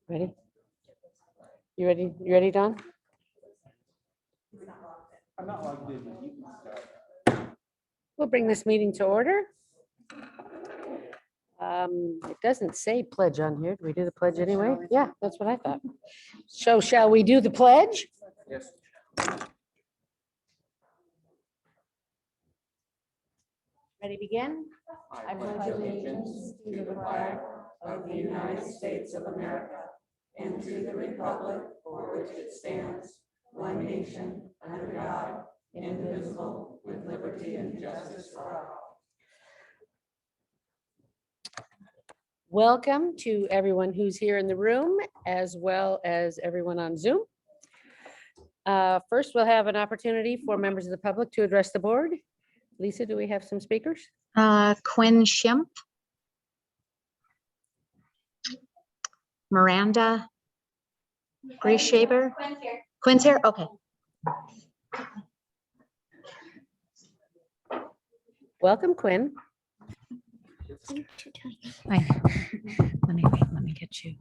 Ready? You ready? You ready, Don? I'm not logged in, but you can start. We'll bring this meeting to order. It doesn't say pledge on here. Do we do the pledge anyway? Yeah, that's what I thought. So shall we do the pledge? Yes. Ready, begin? I pledge allegiance to the flag of the United States of America and to the republic for which it stands, one nation, under God, indivisible, with liberty and justice for all. Welcome to everyone who's here in the room, as well as everyone on Zoom. First, we'll have an opportunity for members of the public to address the board. Lisa, do we have some speakers? Quinn Schimpf, Miranda Grieshaber. Quinn's here. Okay. Welcome, Quinn. Hi. Let me get you.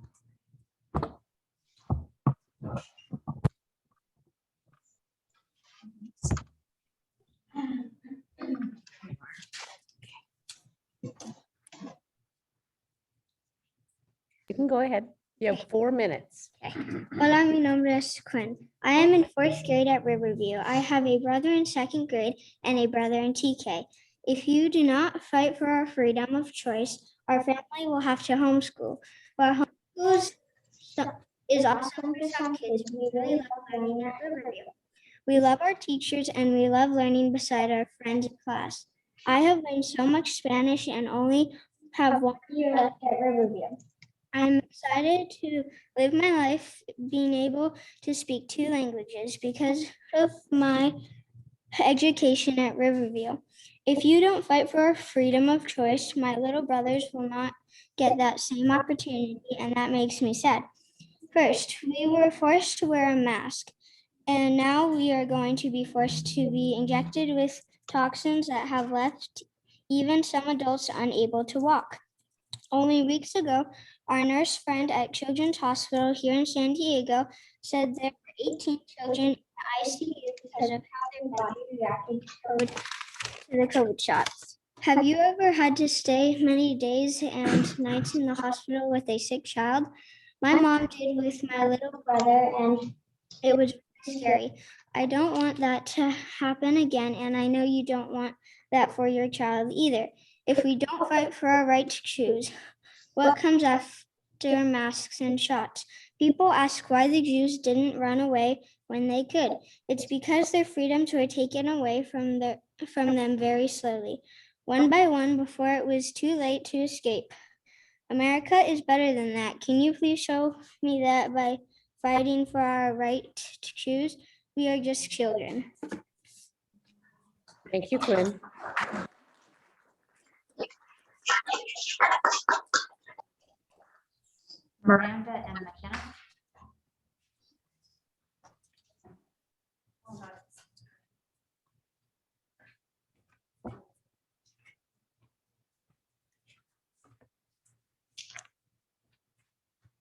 You can go ahead. You have 4 minutes. Hola, mi nombre es Quinn. I am in 4th grade at Riverview. I have a brother in 2nd grade and a brother in TK. If you do not fight for our freedom of choice, our family will have to homeschool. While homeschool is awesome for some kids, we really love learning at Riverview. We love our teachers and we love learning beside our friends in class. I have learned so much Spanish and only have 1 year left at Riverview. I'm excited to live my life being able to speak 2 languages because of my education at Riverview. If you don't fight for our freedom of choice, my little brothers will not get that same opportunity, and that makes me sad. First, we were forced to wear a mask, and now we are going to be forced to be injected with toxins that have left even some adults unable to walk. Only weeks ago, our nurse friend at Children's Hospital here in San Diego said there were 18 children in the ICU because of how their body reacted to the COVID shots. Have you ever had to stay many days and nights in the hospital with a sick child? My mom did with my little brother, and it was scary. I don't want that to happen again, and I know you don't want that for your child either. If we don't fight for our right to choose, what comes after masks and shots? People ask why the Jews didn't run away when they could. It's because their freedoms were taken away from them very slowly, one by one, before it was too late to escape. America is better than that. Can you please show me that by fighting for our right to choose? We are just children. Thank you, Quinn. Miranda and McKenna.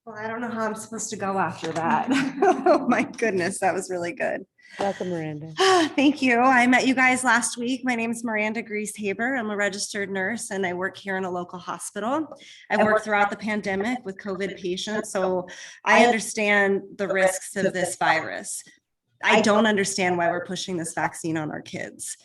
Well, I don't know how I'm supposed to go after that. Oh my goodness, that was really good. Welcome, Miranda. Thank you. I met you guys last week. My name is Miranda Grieshaber. I'm a registered nurse and I work here in a local hospital. I've worked throughout the pandemic with COVID patients, so I understand the risks of this virus. I don't understand why we're pushing this vaccine on our kids.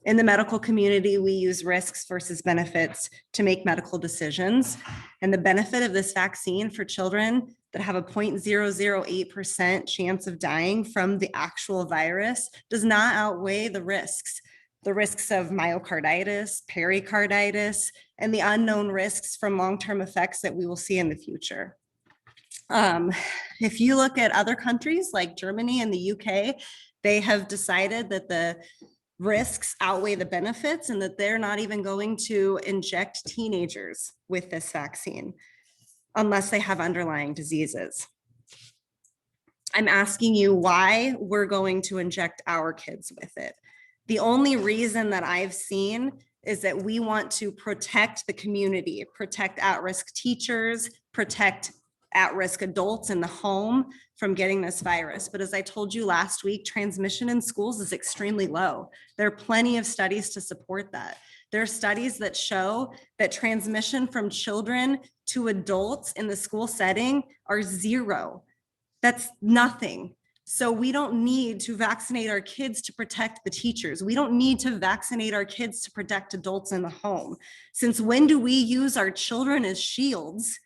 In the medical community, we use risks versus benefits to make medical decisions. And the benefit of this vaccine for children that have a 0.008% chance of dying from the actual virus does not outweigh the risks of myocarditis, pericarditis, and the unknown risks from long-term effects that we will see in the future. If you look at other countries like Germany and the UK, they have decided that the risks outweigh the benefits and that they're not even going to inject teenagers with this vaccine unless they have underlying diseases. I'm asking you why we're going to inject our kids with it. The only reason that I've seen is that we want to protect the community, protect at-risk teachers, protect at-risk adults in the home from getting this virus. But as I told you last week, transmission in schools is extremely low. There are plenty of studies to support that. There are studies that show that transmission from children to adults in the school setting are zero. That's nothing. So we don't need to vaccinate our kids to protect the teachers. We don't need to vaccinate our kids to protect adults in the home. Since when do we use our children as shields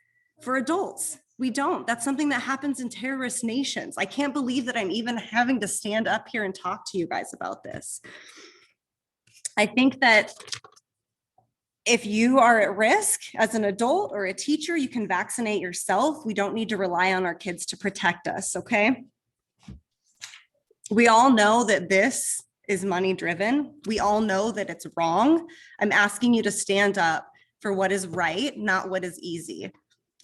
for adults? We don't. That's something that happens in terrorist nations. I can't believe that I'm even having to stand up here and talk to you guys about this. I think that if you are at risk as an adult or a teacher, you can vaccinate yourself. We don't need to rely on our kids to protect us, okay? We all know that this is money driven. We all know that it's wrong. I'm asking you to stand up for what is right, not what is easy.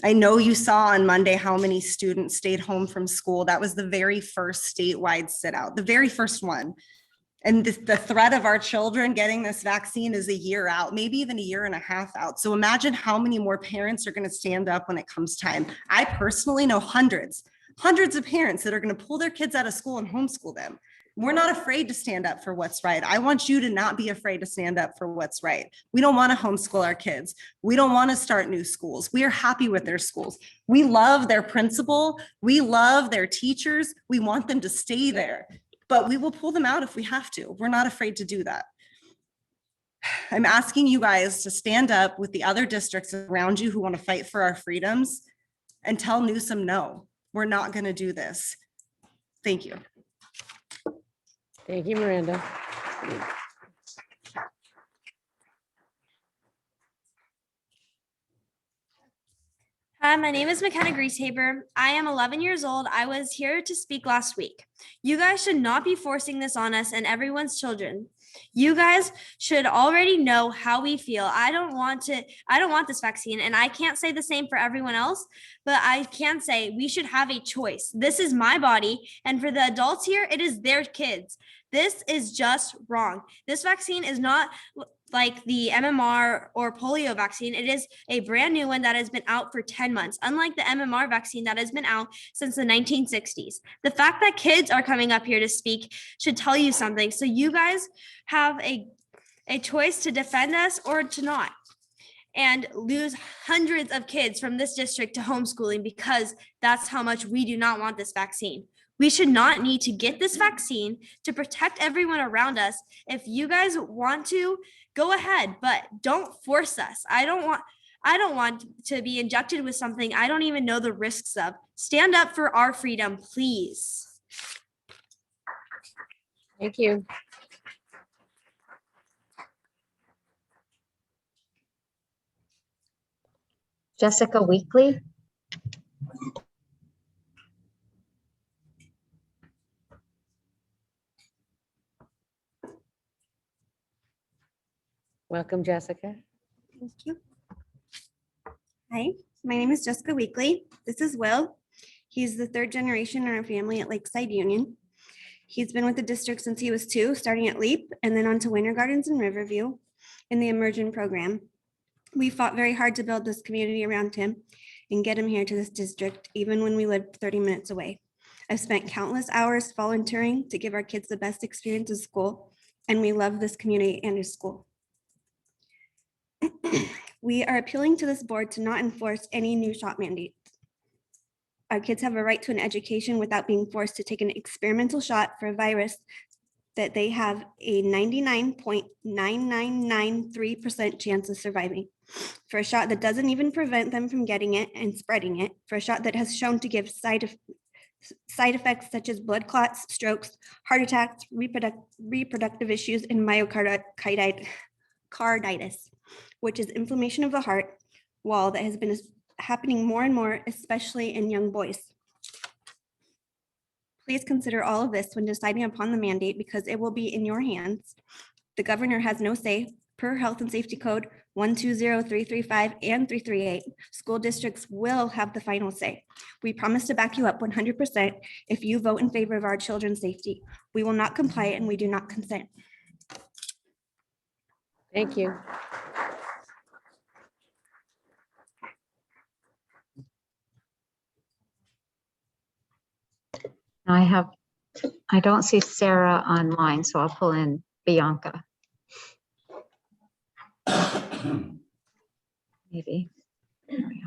I know you saw on Monday how many students stayed home from school. That was the very first statewide sit out, the very first one. And the threat of our children getting this vaccine is a year out, maybe even a year and a half out. So imagine how many more parents are going to stand up when it comes time. I personally know hundreds of parents that are going to pull their kids out of school and homeschool them. We're not afraid to stand up for what's right. I want you to not be afraid to stand up for what's right. We don't want to homeschool our kids. We don't want to start new schools. We are happy with their schools. We love their principal. We love their teachers. We want them to stay there, but we will pull them out if we have to. We're not afraid to do that. I'm asking you guys to stand up with the other districts around you who want to fight for our freedoms and tell Newsom, no, we're not going to do this. Thank you. Thank you, Miranda. Hi, my name is McKenna Greasehaber. I am 11 years old. I was here to speak last week. You guys should not be forcing this on us and everyone's children. You guys should already know how we feel. I don't want this vaccine, and I can't say the same for everyone else, but I can say we should have a choice. This is my body, and for the adults here, it is their kids. This is just wrong. This vaccine is not like the MMR or polio vaccine. It is a brand new one that has been out for 10 months, unlike the MMR vaccine that has been out since the 1960s. The fact that kids are coming up here to speak should tell you something. So you guys have a choice to defend us or to not, and lose hundreds of kids from this district to homeschooling because that's how much we do not want this vaccine. We should not need to get this vaccine to protect everyone around us. If you guys want to, go ahead, but don't force us. I don't want to be injected with something I don't even know the risks of. Stand up for our freedom, please. Thank you. Jessica Weekly. Welcome, Jessica. Thank you. Hi, my name is Jessica Weekly. This is Will. He's the third generation in our family at Lakeside Union. He's been with the district since he was 2, starting at LEAP and then on to Winter Gardens in Riverview in the Immersion program. We fought very hard to build this community around him and get him here to this district, even when we lived 30 minutes away. I've spent countless hours volunteering to give our kids the best experience in school, and we love this community and his school. We are appealing to this board to not enforce any new shot mandates. Our kids have a right to an education without being forced to take an experimental shot for a virus that they have a 99.9993% chance of surviving. For a shot that doesn't even prevent them from getting it and spreading it, for a shot that has shown to give side effects such as blood clots, strokes, heart attacks, reproductive issues, and myocarditis, which is inflammation of the heart wall that has been happening more and more, especially in young boys. Please consider all of this when deciding upon the mandate because it will be in your hands. The governor has no say. Per Health and Safety Code 120335 and 338, school districts will have the final say. We promise to back you up 100% if you vote in favor of our children's safety. We will not comply and we do not consent. Thank you. I don't see Sarah online, so I'll pull in Bianca. Maybe. There we go.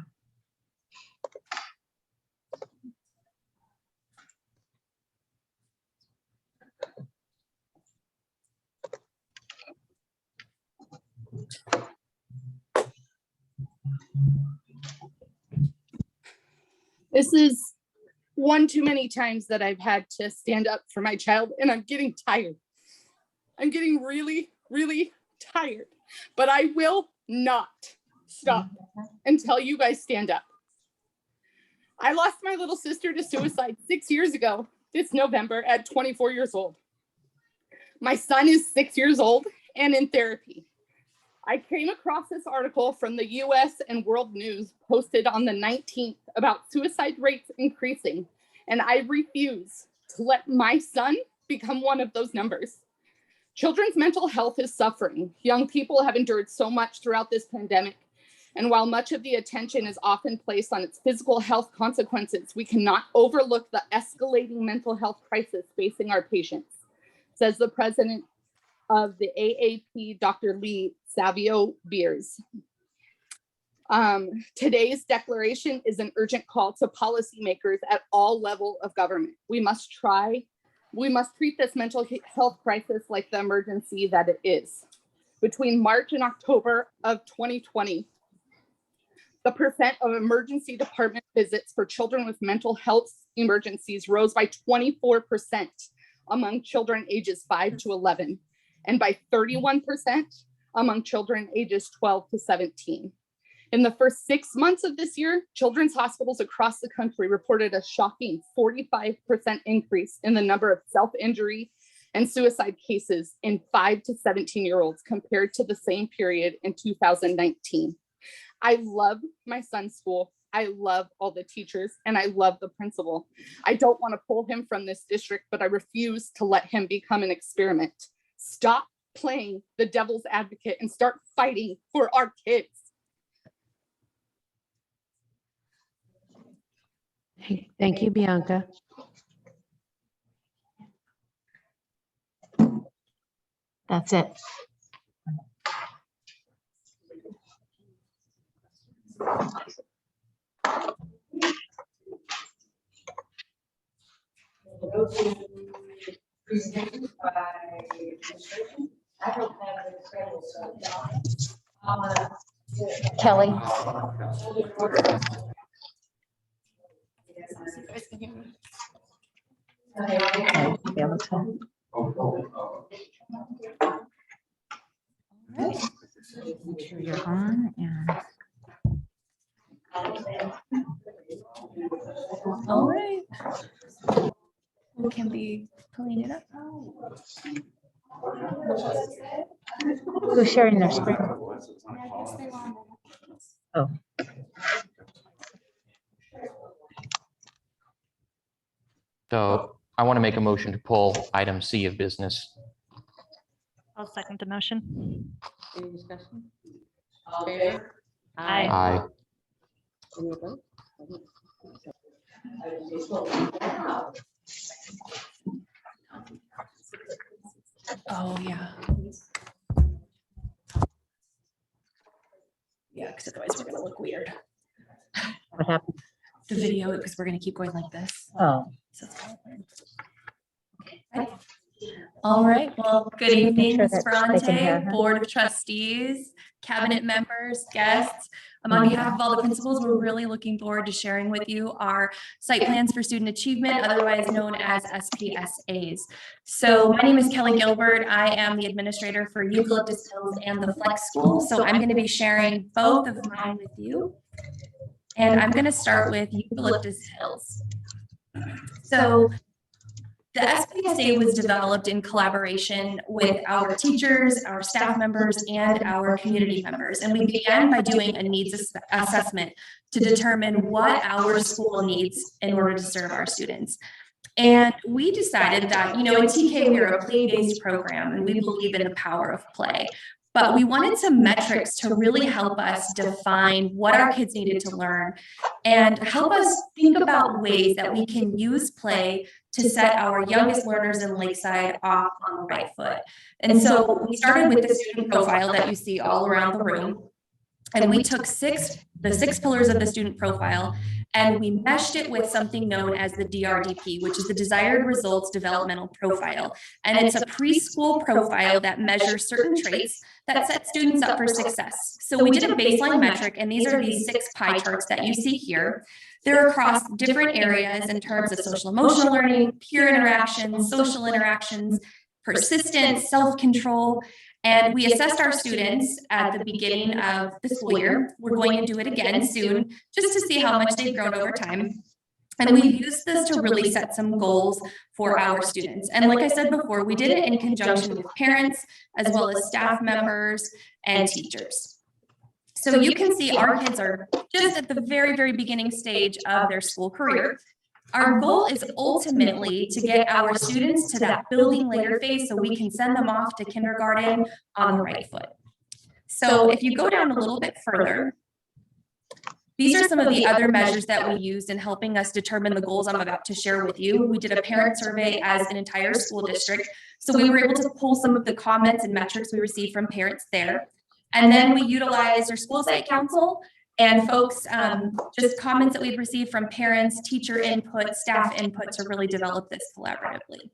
This is one too many times that I've had to stand up for my child, and I'm getting tired. I'm getting really, really tired, but I will not stop until you guys stand up. I lost my little sister to suicide 6 years ago this November at 24 years old. My son is 6 years old and in therapy. I came across this article from the US and World News posted on the 19th about suicide rates increasing, and I refuse to let my son become one of those numbers. Children's mental health is suffering. Young people have endured so much throughout this pandemic, and while much of the attention is often placed on its physical health consequences, we cannot overlook the escalating mental health crisis facing our patients, says the president of the AAP, Dr. Lee Savio Beers. Today's declaration is an urgent call to policymakers at all levels of government. We must treat this mental health crisis like the emergency that it is. Between March and October of 2020, the percent of emergency department visits for children with mental health emergencies rose by 24% among children ages 5 to 11, and by 31% among children ages 12 to 17. In the first 6 months of this year, children's hospitals across the country reported a shocking 45% increase in the number of self-injury and suicide cases in 5 to 17-year-olds compared to the same period in 2019. I love my son's school. I love all the teachers, and I love the principal. I don't want to pull him from this district, but I refuse to let him become an experiment. Stop playing the devil's advocate and start fighting for our kids. Thank you, Bianca. That's it. Kelly. Be able to. Make sure you're on and. All right. We can be pulling it up. Who's sharing their screen? Oh. So I want to make a motion to pull item C of business. I'll second the motion. Any discussion? All in favor? Aye. Aye. Any opposed? Oh, yeah. Yeah, because otherwise we're gonna look weird. What happened? The video, because we're gonna keep going like this. Oh. So it's kind of weird. Okay, ready? All right, well, good evening, sure Ms. that they can hear Ferrante, her. Board of Trustees, cabinet members, guests. On behalf of all the principals, we're really looking forward to sharing with you our site plans for student achievement, otherwise known as SPSAs. So my name is Kelly Gilbert. I am the administrator for Eucalyptus Hills and the Flex School. So I'm going to be sharing both of mine with you. And I'm going to start with Eucalyptus Hills. So the SPSA was developed in collaboration with our teachers, our staff members, and our community members. And we began by doing a needs assessment to determine what our school needs in order to serve our students. And we decided that, you know, in TK, we are a play-based program and we believe in the power of play. But we wanted some metrics to really help us define what our kids needed to learn and help us think about ways that we can use play to set our youngest learners in Lakeside off on the right foot. And so we started with the student profile that you see all around the room. And we took the six pillars of the student profile and we meshed it with something known as the DRDP, which is the Desired Results Developmental Profile. And it's a preschool profile that measures certain traits that set students up for success. So we did a baseline metric, and these are these 6 pie charts that you see here. They're across different areas in terms of social emotional learning, peer interactions, social interactions, persistence, self-control. And we assessed our students at the beginning of the school year. We're going to do it again soon, just to see how much they've grown over time. And we've used this to really set some goals for our students. And like I said before, we did it in conjunction with parents, as well as staff members and teachers. So you can see our kids are just at the very, very beginning stage of their school career. Our goal is ultimately to get our students to that building later phase so we can send them off to kindergarten on the right foot. So if you go down a little bit further, these are some of the other measures that we used in helping us determine the goals I'm about to share with you. We did a parent survey as an entire school district. So we were able to pull some of the comments and metrics we received from parents there. And then we utilized our school site council and folks, just comments that we've received from parents, teacher input, staff input to really develop this collaboratively.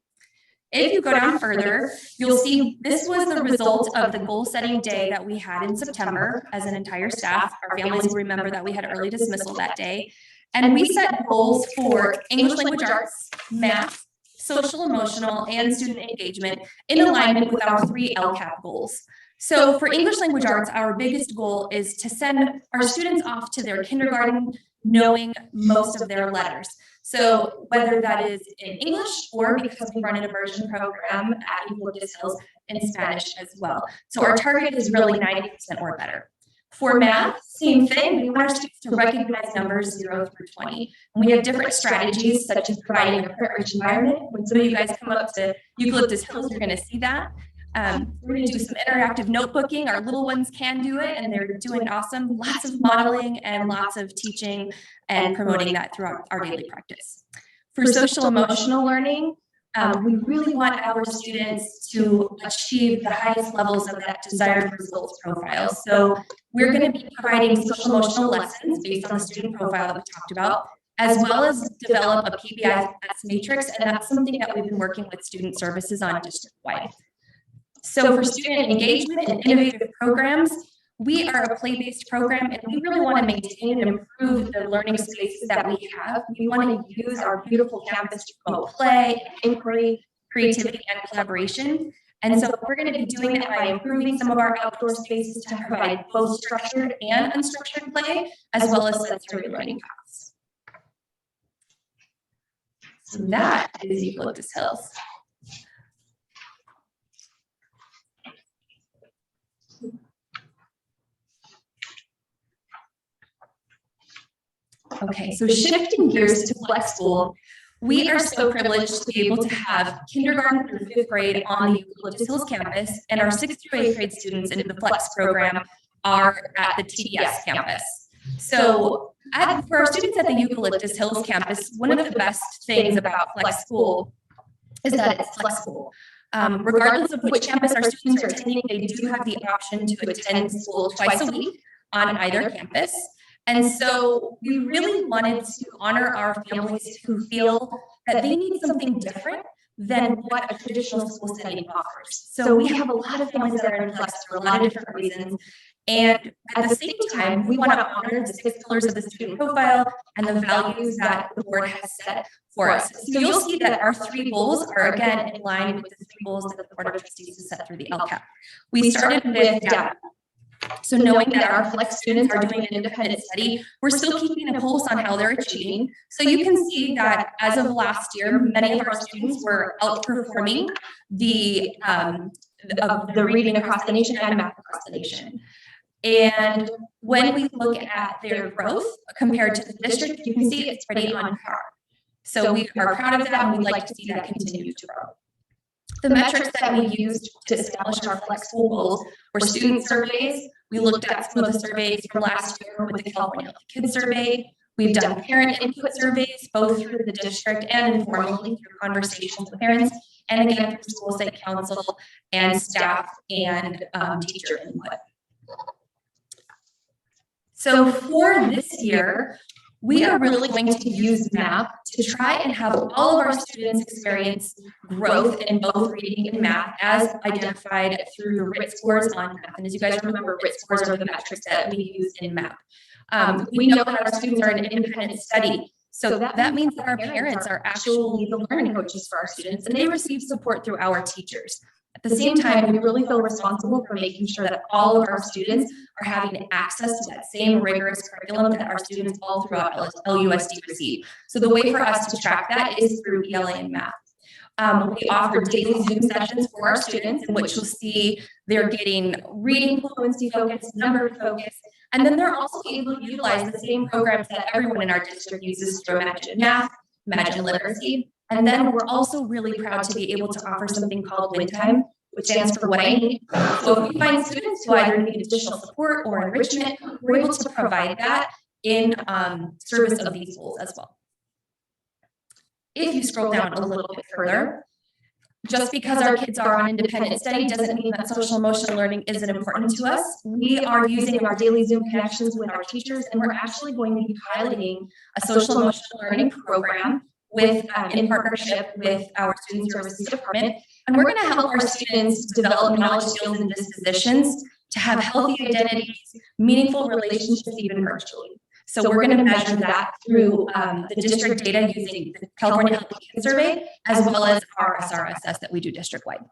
If you go down further, you'll see this was the result of the goal setting day that we had in September as an entire staff. Our families will remember that we had early dismissal that day. And we set goals for English language arts, math, social emotional, and student engagement in alignment with our 3 LCAP goals. So for English language arts, our biggest goal is to send our students off to their kindergarten knowing most of their letters. So whether that is in English or because we run an immersion program at Eucalyptus Hills in Spanish as well. So our target is really 90% or better. For math, same thing. We want our students to recognize numbers 0 through 20. And we have different strategies such as providing a print-rich environment. When some of you guys come up to Eucalyptus Hills, you're going to see that. We're going to do some interactive notebooking. Our little ones can do it, and they're doing awesome. Lots of modeling and lots of teaching and promoting that throughout our daily practice. For social emotional learning, we really want our students to achieve the highest levels of that desired results profile. So we're going to be providing social emotional lessons based on the student profile that we talked about, as well as develop a PBIS matrix, and that's something that we've been working with student services on district-wide. So for student engagement and innovative programs, we are a play-based program, and we really want to maintain and improve the learning spaces that we have. We want to use our beautiful campus to promote play, inquiry, creativity, and collaboration. And so we're going to be doing that by improving some of our outdoor spaces to provide both structured and unstructured play, as well as sensory learning paths. So that is Eucalyptus Hills. Okay, so shifting gears to Flex School, we are so privileged to be able to have kindergarten through 5th grade on the Eucalyptus Hills campus, and our 6th through 8th grade students in the Flex program are at the TDS campus. So for our students at the Eucalyptus Hills campus, one of the best things about Flex School is that it's flexible. Regardless of which campus our students are attending, they do have the option to attend school twice a week on either campus. And so we really wanted to honor our families who feel that they need something different than what a traditional school setting offers. So we have a lot of families that are in flex for a lot of different reasons. And at the same time, we want to honor the 6 pillars of the student profile and the values that the board has set for us. So you'll see that our 3 goals are again in line with the 3 goals that the Board of Trustees has set through the LCAP. We started with data. So knowing that our flex students are doing an independent study, we're still keeping a pulse on how they're achieving. So you can see that as of last year, many of our students were outperforming the reading across the nation and math across the nation. And when we look at their growth compared to the district, you can see it's pretty on par. So we are proud of that and we'd like to see that continue to grow. The metrics that we used to establish our flex school goals were student surveys. We looked at some of the surveys from last year with the California Healthy Kids Survey. We've done parent input surveys, both through the district and informally through conversations with parents, and again through school site council and staff and teacher input. So for this year, we are really going to use MAP to try and have all of our students experience growth in both reading and math as identified through the RIT scores on math. And as you guys remember, RIT scores are the metrics that we use in MAP. We know that our students are an independent study. So that means that our parents are actually the learning coaches for our students and they receive support through our teachers. At the same time, we really feel responsible for making sure that all of our students are having access to that same rigorous curriculum that our students all throughout LUSD receive. So the way for us to track that is through ELA and math. We offer daily Zoom sessions for our students in which you'll see they're getting reading fluency focus, number focus, and then they're also able to utilize the same programs that everyone in our district uses through Imagine Math, Imagine Literacy. And then we're also really proud to be able to offer something called Win Time, which stands for What I Need. So if we find students who either need additional support or enrichment, we're able to provide that in service of these goals as well. If you scroll down a little bit further, just because our kids are on independent study doesn't mean that social emotional learning isn't important to us. We are using our daily Zoom connections with our teachers, and we're actually going to be piloting a social emotional learning program with in partnership with our student services department. And we're going to help our students develop knowledge, skills, and dispositions to have healthy identities, meaningful relationships, even virtually. So we're going to measure that through the district data using the California Healthy Kids Survey, as well as our SRSS that we do district-wide.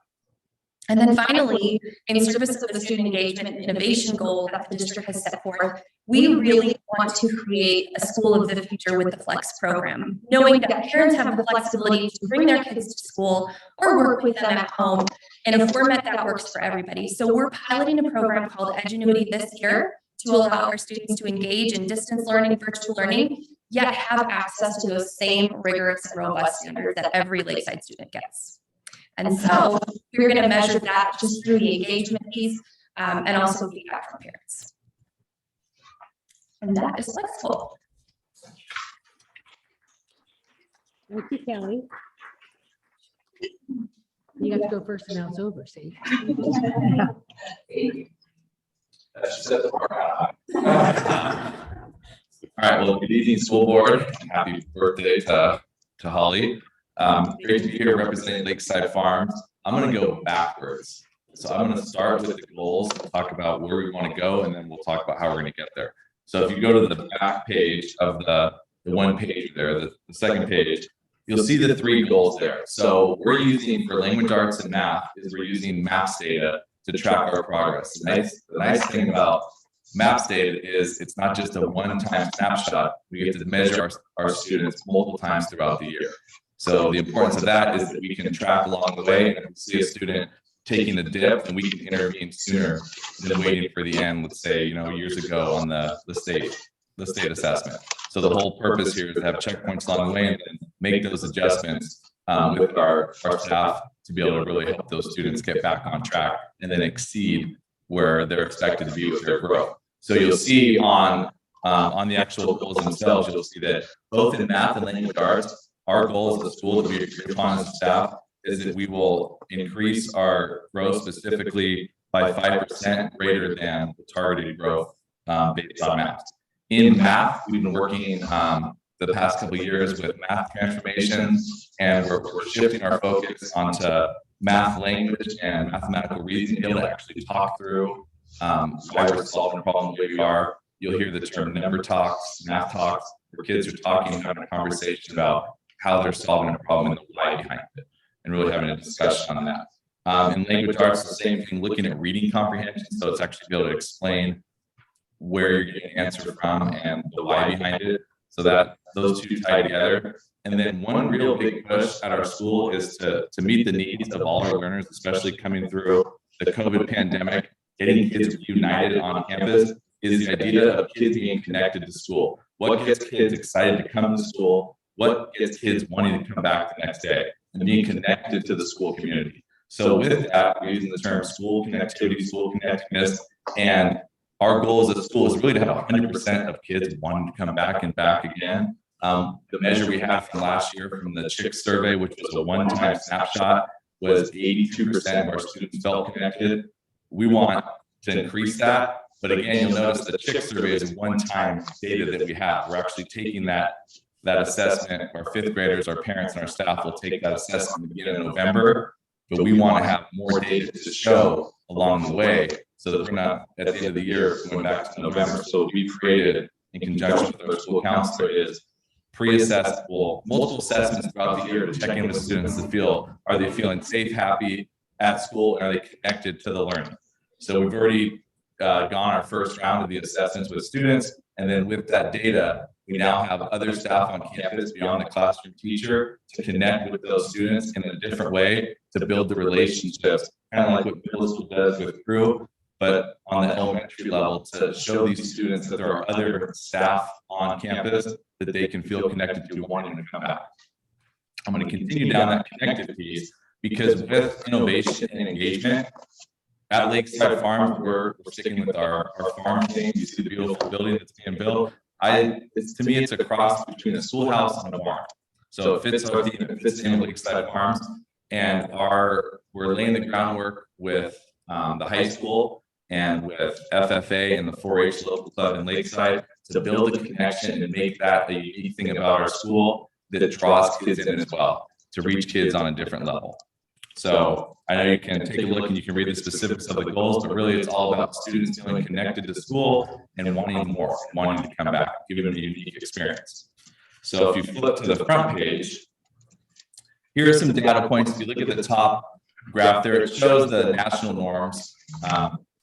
And then finally, in service of the student engagement and innovation goal that the district has set forth, we really want to create a school of the future with the Flex program, knowing that parents have the flexibility to bring their kids to school or work with them at home in a format that works for everybody. So we're piloting a program called Edgenuity this year to allow our students to engage in distance learning, virtual learning, yet have access to those same rigorous and robust standards that every Lakeside student gets. And so we're going to measure that just through the engagement piece and also feedback from parents. And that is flexible. Thank you, Kelly. You have to go first and now it's over, see? All right, well, good evening, school board. Happy birthday to Holly. Great to be here representing Lakeside Farms. I'm going to go backwards. So I'm going to start with the goals, talk about where we want to go, and then we'll talk about how we're going to get there. So if you go to the back page of the one page there, the second page, you'll see the 3 goals there. So we're using for language arts and math is we're using MAPS data to track our progress. The nice thing about MAPS data is it's not just a one-time snapshot. We get to measure our students multiple times throughout the year. So the importance of that is that we can track along the way, and if we see a student taking a dip, and we can intervene sooner than waiting for the end, let's say, years ago on the state assessment. So the whole purpose here is to have checkpoints along the way and then make those adjustments with our staff to be able to really help those students get back on track and then exceed where they're expected to be with their growth. So you'll see on the actual goals themselves, you'll see that both in math and language arts, our goal as a school that we agree upon as a staff is that we will increase our growth specifically by 5% greater than the targeted growth based on math. In math, we've been working the past couple of years with math transformations, and we're shifting our focus onto math language and mathematical reasoning, able to actually talk through why we're solving problems the way we are. You'll hear the term number talks, math talks, where kids are talking, having a conversation about how they're solving a problem and the why behind it, and really having a discussion on that. In language arts, the same thing, looking at reading comprehension. So it's actually be able to explain where you're getting an answer from and the why behind it. So that those two tie together. And then one real big push at our school is to meet the needs of all our learners, especially coming through the COVID pandemic, getting kids united on campus, is the idea of kids being connected to school. What gets kids excited to come to school? What gets kids wanting to come back the next day and being connected to the school community? So with that, we're using the term school connectivity, school connectedness, and our goal as a school is really to have 100% of kids wanting to come back and back again. The measure we have from last year from the CHIC survey, which was a one-time snapshot, was 82% of our students felt connected. We want to increase that, but again, you'll notice the CHIC survey is one-time data that we have. We're actually taking that assessment. Our fifth graders, our parents, and our staff will take that assessment at the beginning of November, but we want to have more data to show along the way, so that we're not at the end of the year going back to November. So what we've created in conjunction with our school counselor is pre-assessed, multiple assessments throughout the year to check in with students to feel, are they feeling safe, happy at school, and are they connected to the learning? So we've already gone our first round of the assessments with students, and then with that data, we now have other staff on campus beyond the classroom teacher to connect with those students in a different way to build the relationships, kind of like what middle school does with crew, but on the elementary level, to show these students that there are other staff on campus that they can feel connected to, wanting to come back. I'm going to continue down that connected piece, because with innovation and engagement at Lakeside Farms, we're sticking with our farm theme. You see the beautiful building that's being built. To me, it's a cross between a schoolhouse and a barn. So it fits our theme, it fits in Lakeside Farms, and we're laying the groundwork with the high school and with FFA and the 4-H local club in Lakeside to build a connection and make that a unique thing about our school that draws kids in as well, to reach kids on a different level. So I know you can take a look and you can read the specifics of the goals, but really it's all about students feeling connected to school and wanting more, wanting to come back, giving them a unique experience. So if you flip to the front page, here are some data points. If you look at the top graph there, it shows the national norms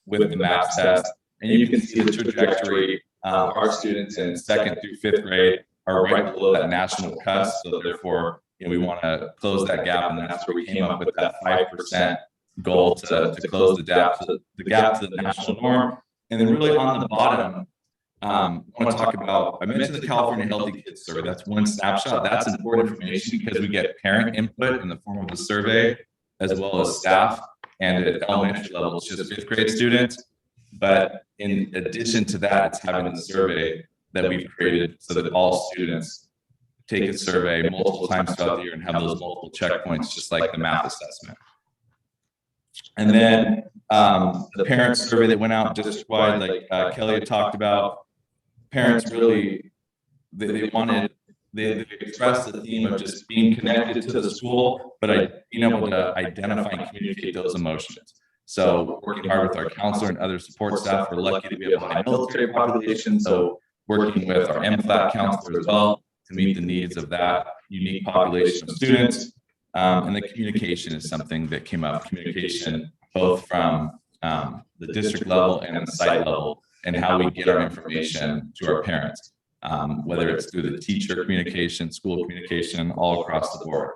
with the MAPS test, and you can see the trajectory. Our students in 2nd through 5th grade are right below that national cusp, so therefore, we want to close that gap, and that's where we came up with that 5% goal to close the gap to the national norm. And then really on the bottom, I want to talk about, I mentioned the California Healthy Kids Survey. That's one snapshot. That's important information because we get parent input in the form of a survey, as well as staff, and at elementary level, it's just 5th grade students. But in addition to that, it's having the survey that we've created so that all students take a survey multiple times throughout the year and have those multiple checkpoints, just like the math assessment. And then the parent survey that went out district-wide, like Kelly had talked about, parents really, they expressed the theme of just being connected to the school, but being able to identify and communicate those emotions. So working hard with our counselor and other support staff, we're lucky to be a high military population. So working with our MFLAT counselor as well to meet the needs of that unique population of students. And the communication is something that came up, communication both from the district level and the site level, and how we get our information to our parents, whether it's through the teacher communication, school communication, all across the board.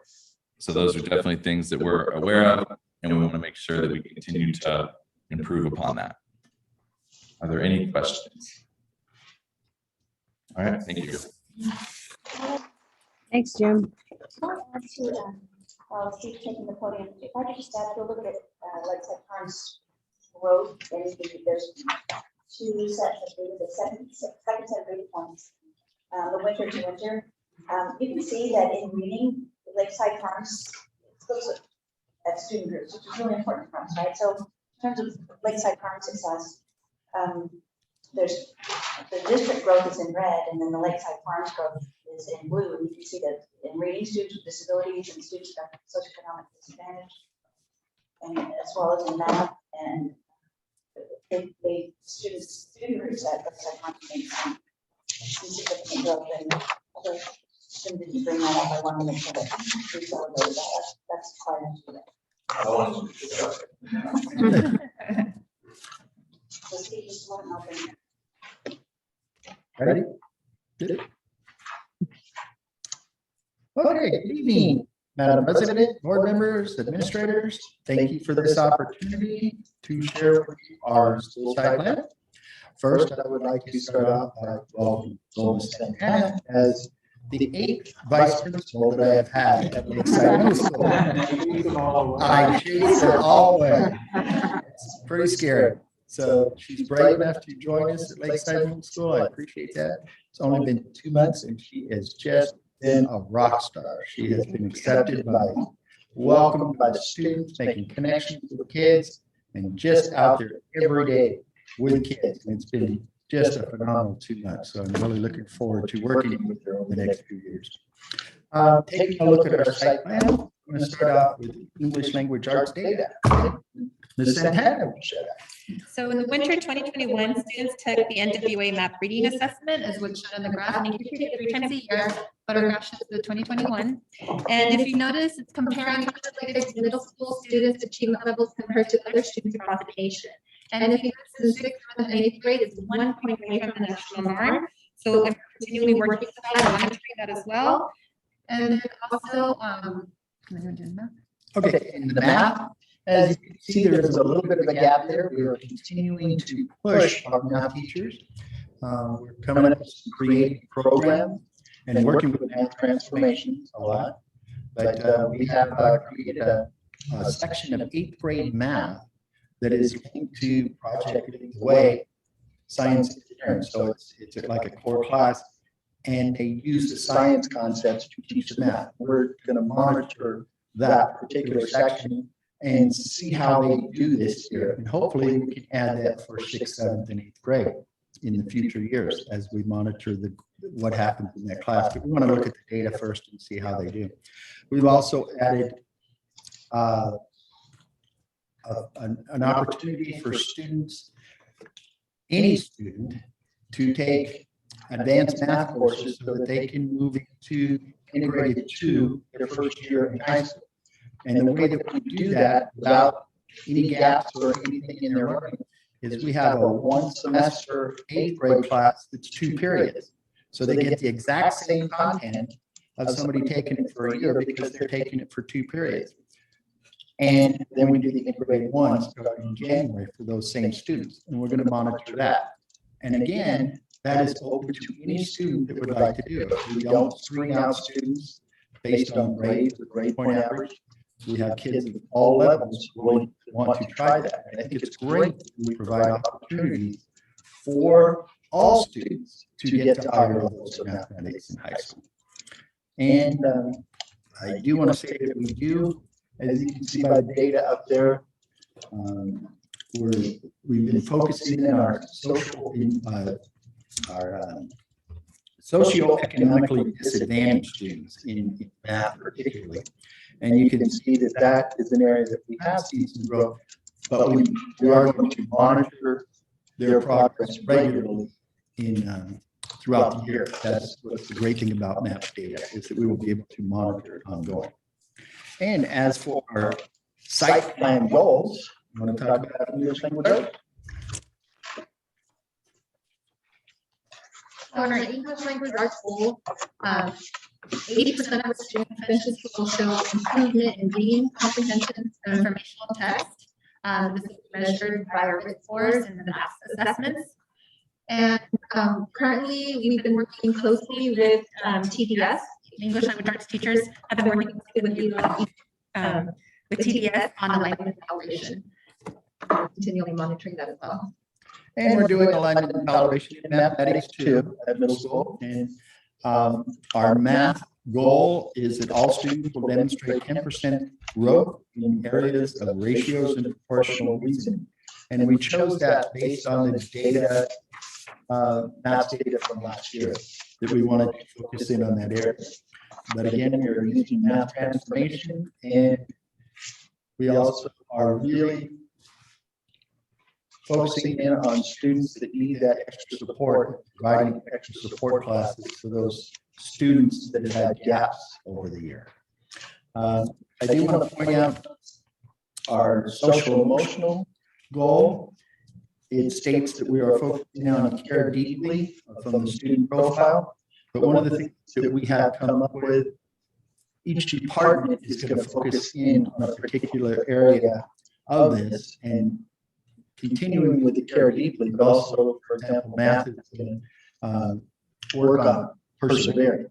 So those are definitely things that we're aware of, and we want to make sure that we continue to improve upon that. Are there any questions? All right, thank you. Thanks, Jim. While Steve's taking the podium, if I could just add a little bit, Lakeside Farms growth, and there's 2 sets of data, the second set of data points, the winter to winter. You can see that in reading, Lakeside Farms looks at student groups, which is really important for us, right? So in terms of Lakeside Farm success, there's the district growth is in red, and then the Lakeside Farms growth is in blue, and you can see that in reading, students with disabilities and students with socioeconomic disadvantage, and as well as in math and they student groups that want to make some significant growth and other students didn't bring that up. I want to make sure that we celebrate that. That's quite interesting. So Steve, just want to open. Ready? Good. Okay, good evening, Madam President, board members, administrators. Thank you for this opportunity to share with you our school site plan. First, I would like to start off by welcoming Ms. Santana as the 8th vice principal that I have had at Lakeside Middle School. I chased her all the way. It's pretty scary. So she's brave enough to join us at Lakeside Middle School. I appreciate that. It's only been 2 months and she has just been a rock star. She has been accepted welcomed by the students, making connections with the kids, and just out there every day with kids. And it's been just a phenomenal 2 months. So I'm really looking forward to working with her over the next few years. Taking a look at our site plan, I'm going to start off with English language arts data. Ms. Santana will share that. So in the winter 2021, students took the NWA MAP reading assessment, as what's shown on the graph, and you can take it 3 times a year. Photograph shows the 2021. And if you notice, it's comparing middle school students' achievement levels compared to other students across the nation. And if you notice, in 6th, 7th, and 8th grade, it's 1 point away from the national norm. So I'm continually working with that, monitoring that as well. And then also, okay, in the math, as you can see, there is a little bit of a gap there. We are continuing to push our math teachers. We're coming up with some creative programs and working with math transformations a lot. But we have created a section of 8th grade math that is linked to Project Leading the Way science engineering. So it's like a core class, and they use the science concepts to teach the math. We're going to monitor that particular section and see how they do this year. And hopefully we can add that for 6th, 7th, and 8th grade in the future years as we monitor what happens in that class. But we want to look at the data first and see how they do. We've also added an opportunity for students, any student, to take advanced math courses so that they can move into integrated 2 their first year in high school. And the way that we do that without any gaps or anything in their learning is we have a 1 semester 8th grade class that's 2 periods. So they get the exact same content of somebody taking it for a year because they're taking it for 2 periods. And then we do the integrated 1 starting in January for those same students. And we're going to monitor that. And again, that is open to any student that would like to do it. We don't screen out students based on grades or grade point average. We have kids of all levels who want to try that. And I think it's great that we provide opportunities for all students to get to higher levels of mathematics in high school. And I do want to say that we do, as you can see by the data up there, we've been focusing in our socioeconomically disadvantaged students in math particularly. And you can see that that is an area that we have seen some growth, but we are going to monitor their progress regularly throughout the year. That's what's the great thing about math data, is that we will be able to monitor it ongoing. And as for our site plan goals, you want to talk about English language arts? On our English language arts goal, 80% of our students finishes will show improvement in reading comprehension and informational text. This is measured by our written scores and the math assessments. And currently, we've been working closely with TDS. English language arts teachers have been working closely with TDS on alignment and calibration. Continually monitoring that as well. And we're doing alignment and calibration in mathematics too at middle school. And our math goal is that all students will demonstrate 10% growth in areas of ratios and proportional reasoning. And we chose that based on the data, math data from last year. that we wanted to focus in on that area. But again, we are using math transformation, and we also are really focusing in on students that need that extra support, providing extra support classes for those students that have had gaps over the year. I do want to point out our social emotional goal. It states that we are focusing on care deeply from the student profile. But one of the things that we have come up with, each department is going to focus in on a particular area of this, and continuing with the care deeply, but also, for example, math is going to work on persevering.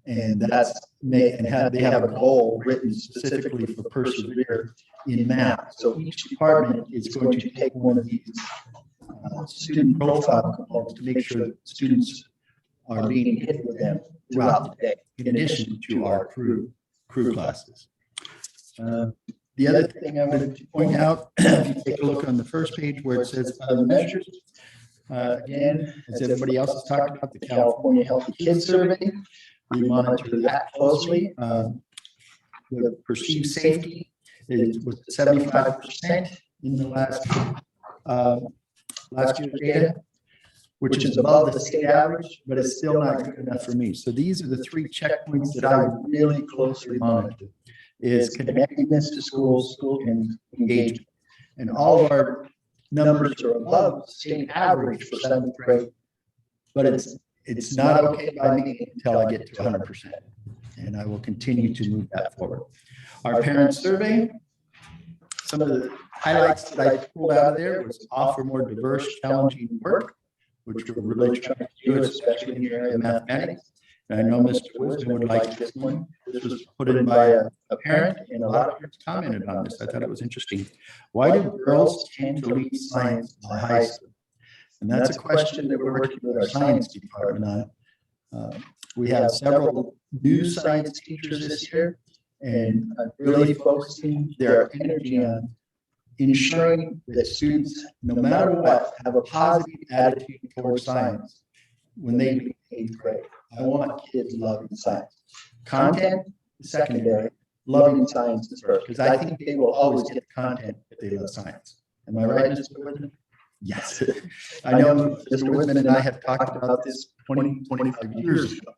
And that's they have a goal written specifically for persevere in math. So each department is going to take one of these student profile components to make sure that students are being hit with them throughout the day, in addition to our crew classes. The other thing I wanted to point out, if you take a look on the first page where it says other measures, again, as everybody else has talked about, the California Healthy Kids Survey, we monitor that closely. The perceived safety was 75% in the last year's data, which is above the state average, but it's still not good enough for me. So these are the three checkpoints that I really closely monitor: is connectedness to schools, school engagement. And all of our numbers are above state average for 7th grade, but it's not okay by me until I get to 100%. And I will continue to move that forward. Our parent survey, some of the highlights that I pulled out of there was offer more diverse, challenging work, which we're really trying to do, especially in the area of mathematics. And I know Mr. Wisdom would like this one. This was put in by a parent, and a lot of parents commented on this. I thought it was interesting. Why do girls tend to leave science by high school? And that's a question that we're working with our science department on. We have several new science teachers this year, and really focusing their energy on ensuring that students, no matter what, have a positive attitude towards science when they leave 8th grade. I want kids loving science. Content is secondary, loving science is first, because I think they will always get the content if they love science. Am I right, Mr. Whitman? Yes. I know Mr. Whitman and I have talked about this 20, 25 years ago,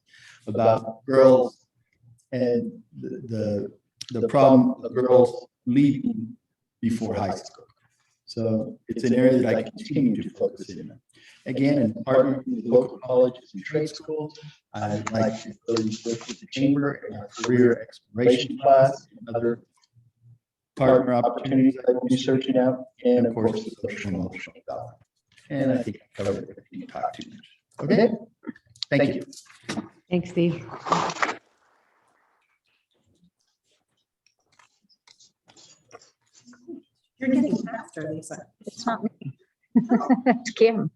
about girls and the problem of girls leaving before high school. So it's an area that I continue to focus in on. Again, in partnering with local colleges and trade schools, I'd like to really work with the chamber and our career exploration class and other partner opportunities that I'll be searching out, and of course, the social and emotional development. And I think I covered everything you talked to. Okay, thank you. Thanks, Steve. You're getting faster, Lisa. It's not me. It's Kim.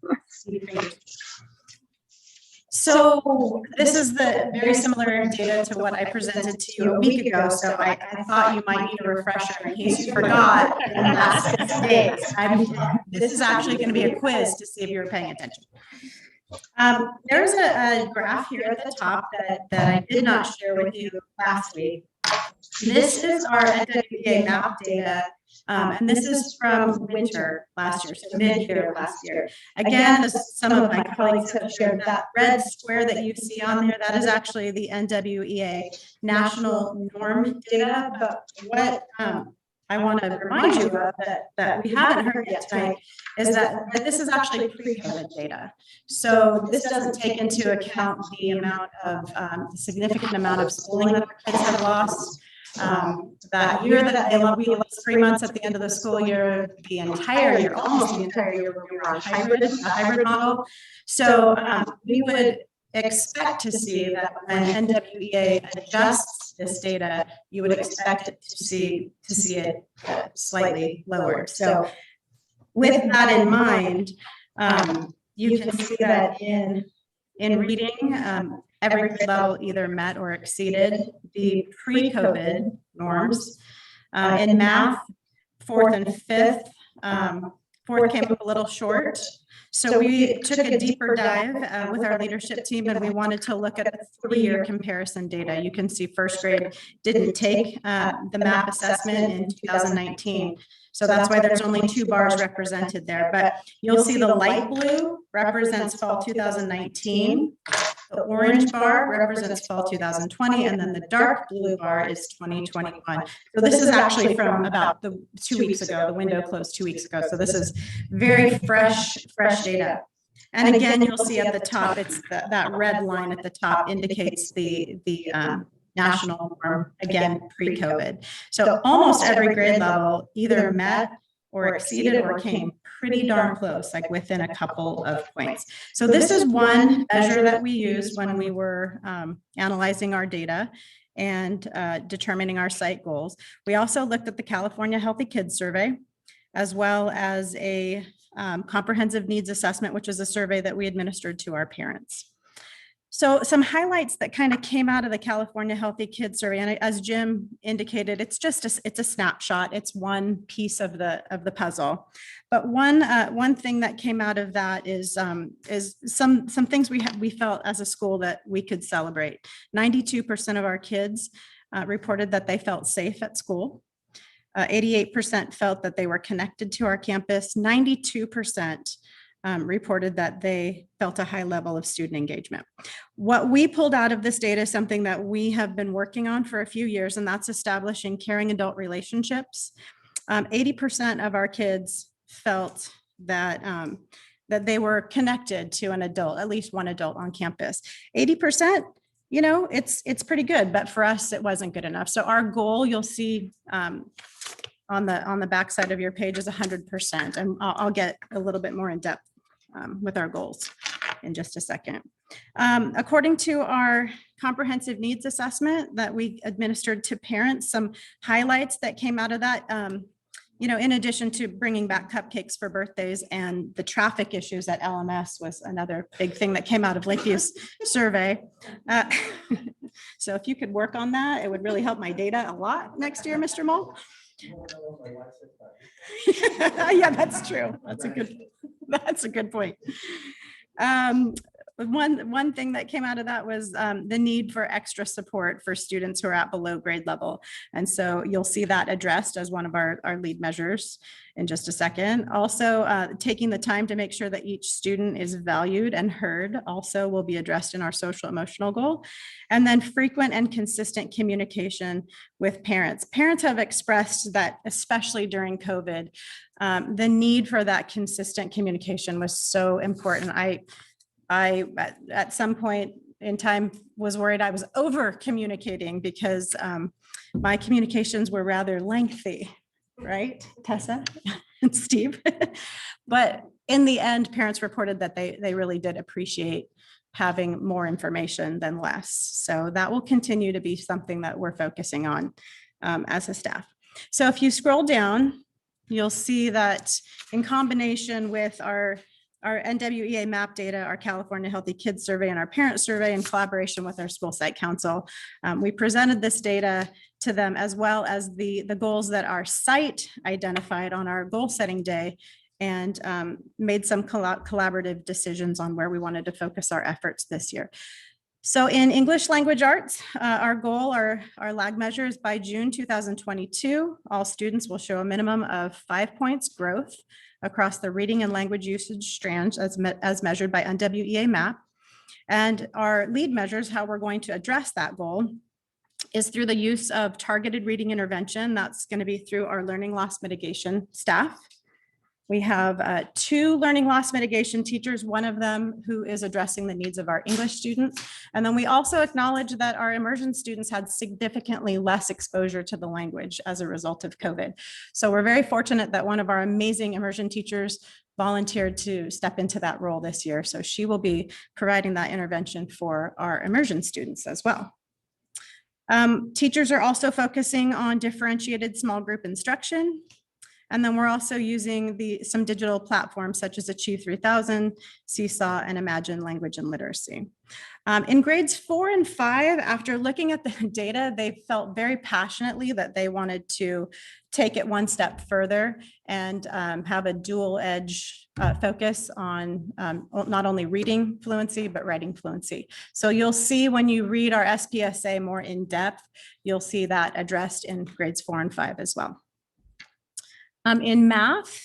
So this is the very similar data to what I presented to you a week ago. So I thought you might need a refresher in case you forgot in the last 6 days. This is actually going to be a quiz to see if you're paying attention. There's a graph here at the top that I did not share with you last week. This is our NWEA map data, and this is from winter last year, so mid-year last year. Again, some of my colleagues have shared that red square that you see on there. That is actually the NWEA national norm data. But what I want to remind you of that we haven't heard yet tonight is that this is actually pre-COVID data. So this doesn't take into account the amount of significant amount of schooling that our kids have lost. That year that we lost 3 months at the end of the school year, the entire year, almost the entire year, we were on a hybrid model. So we would expect to see that when NWEA adjusts this data, you would expect it to see it slightly lowered. So with that in mind, you can see that in reading, every grade level either met or exceeded the pre-COVID norms. In math, 4th and 5th fourth came up a little short. So we took a deeper dive with our leadership team, and we wanted to look at the 3-year comparison data. You can see first grade didn't take the MAP assessment in 2019. So that's why there's only 2 bars represented there. But you'll see the light blue represents fall 2019. The orange bar represents fall 2020, and then the dark blue bar is 2021. So this is actually from about 2 weeks ago. The window closed 2 weeks ago. So this is very fresh data. And again, you'll see at the top, it's that red line at the top indicates the national norm, again, pre-COVID. So almost every grade level either met or exceeded or came pretty darn close, like within a couple of points. So this is one measure that we used when we were analyzing our data and determining our site goals. We also looked at the California Healthy Kids Survey, as well as a comprehensive needs assessment, which is a survey that we administered to our parents. So some highlights that kind of came out of the California Healthy Kids Survey, and as Jim indicated, it's just it's a snapshot. It's one piece of the puzzle. But one thing that came out of that is some things we felt as a school that we could celebrate. 92% of our kids reported that they felt safe at school. 88% felt that they were connected to our campus. 92% reported that they felt a high level of student engagement. What we pulled out of this data is something that we have been working on for a few years, and that's establishing caring adult relationships. 80% of our kids felt that that they were connected to an adult, at least one adult on campus. 80%, you know, it's pretty good, but for us, it wasn't good enough. So our goal, you'll see on the back side of your page, is 100%, and I'll get a little bit more in depth with our goals in just a second. According to our comprehensive needs assessment that we administered to parents, some highlights that came out of that, you know, in addition to bringing back cupcakes for birthdays, and the traffic issues at LMS was another big thing that came out of Lakeview's survey. So if you could work on that, it would really help my data a lot next year, Mr. Mole. Yeah, that's true. That's a good point. One thing that came out of that was the need for extra support for students who are at below grade level. And so you'll see that addressed as one of our lead measures in just a second. Also, taking the time to make sure that each student is valued and heard also will be addressed in our social emotional goal. And then frequent and consistent communication with parents. Parents have expressed that, especially during COVID, the need for that consistent communication was so important. I at some point in time was worried I was over communicating because my communications were rather lengthy, right, Tessa and Steve? But in the end, parents reported that they really did appreciate having more information than less. So that will continue to be something that we're focusing on as a staff. So if you scroll down, you'll see that in combination with our NWEA MAP data, our California Healthy Kids Survey, and our parent survey, in collaboration with our school site council, we presented this data to them, as well as the goals that our site identified on our goal setting day, and made some collaborative decisions on where we wanted to focus our efforts this year. So in English language arts, our goal, our lag measure is by June 2022, all students will show a minimum of 5 points growth across the reading and language usage strands as measured by NWEA MAP. And our lead measures, how we're going to address that goal, is through the use of targeted reading intervention. That's going to be through our learning loss mitigation staff. We have 2 learning loss mitigation teachers, one of them who is addressing the needs of our English students. And then we also acknowledge that our immersion students had significantly less exposure to the language as a result of COVID. So we're very fortunate that one of our amazing immersion teachers volunteered to step into that role this year. So she will be providing that intervention for our immersion students as well. Teachers are also focusing on differentiated small group instruction. And then we're also using some digital platforms such as Achieve 3000, Seesaw, and Imagine Language and Literacy. In grades 4 and 5, after looking at the data, they felt very passionately that they wanted to take it one step further and have a dual edge focus on not only reading fluency, but writing fluency. So you'll see when you read our SPSA more in depth, you'll see that addressed in grades 4 and 5 as well. In math,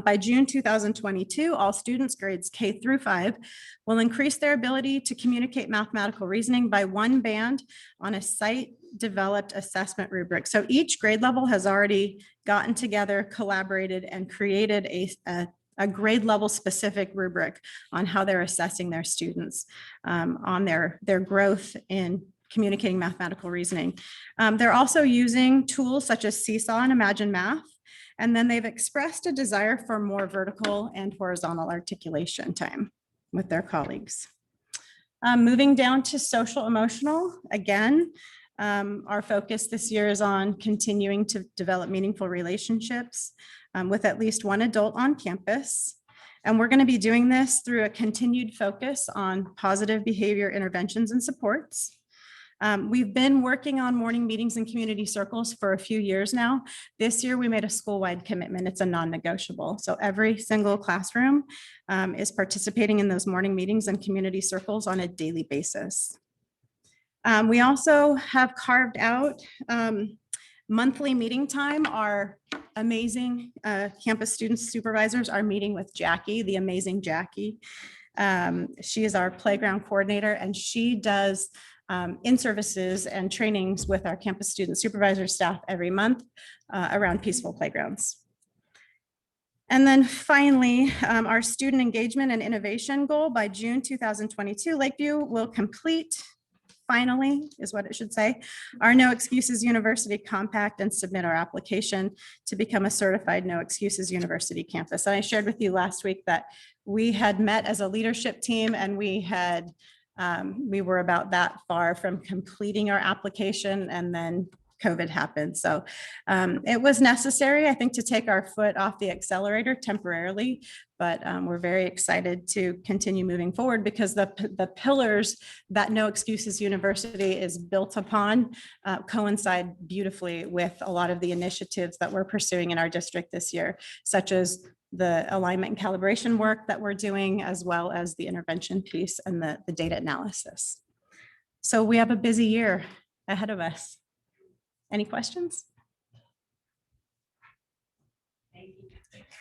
by June 2022, all students grades K through 5 will increase their ability to communicate mathematical reasoning by 1 band on a site-developed assessment rubric. So each grade level has already gotten together, collaborated, and created a grade level specific rubric on how they're assessing their students on their growth in communicating mathematical reasoning. They're also using tools such as Seesaw and Imagine Math. And then they've expressed a desire for more vertical and horizontal articulation time with their colleagues. Moving down to social emotional, again, our focus this year is on continuing to develop meaningful relationships with at least one adult on campus. And we're going to be doing this through a continued focus on positive behavior interventions and supports. We've been working on morning meetings and community circles for a few years now. This year, we made a school-wide commitment. It's a non-negotiable. So every single classroom is participating in those morning meetings and community circles on a daily basis. We also have carved out monthly meeting time. Our amazing campus student supervisors are meeting with Jackie, the amazing Jackie. She is our playground coordinator, and she does in-services and trainings with our campus student supervisor staff every month around peaceful playgrounds. And then finally, our student engagement and innovation goal by June 2022, Lakeview will complete, finally is what it should say, our No Excuses University Compact and submit our application to become a certified No Excuses University campus. And I shared with you last week that we had met as a leadership team and we were about that far from completing our application, and then COVID happened. So it was necessary, I think, to take our foot off the accelerator temporarily, but we're very excited to continue moving forward because the pillars that No Excuses University is built upon coincide beautifully with a lot of the initiatives that we're pursuing in our district this year, such as the alignment and calibration work that we're doing, as well as the intervention piece and the data analysis. So we have a busy year ahead of us. Any questions?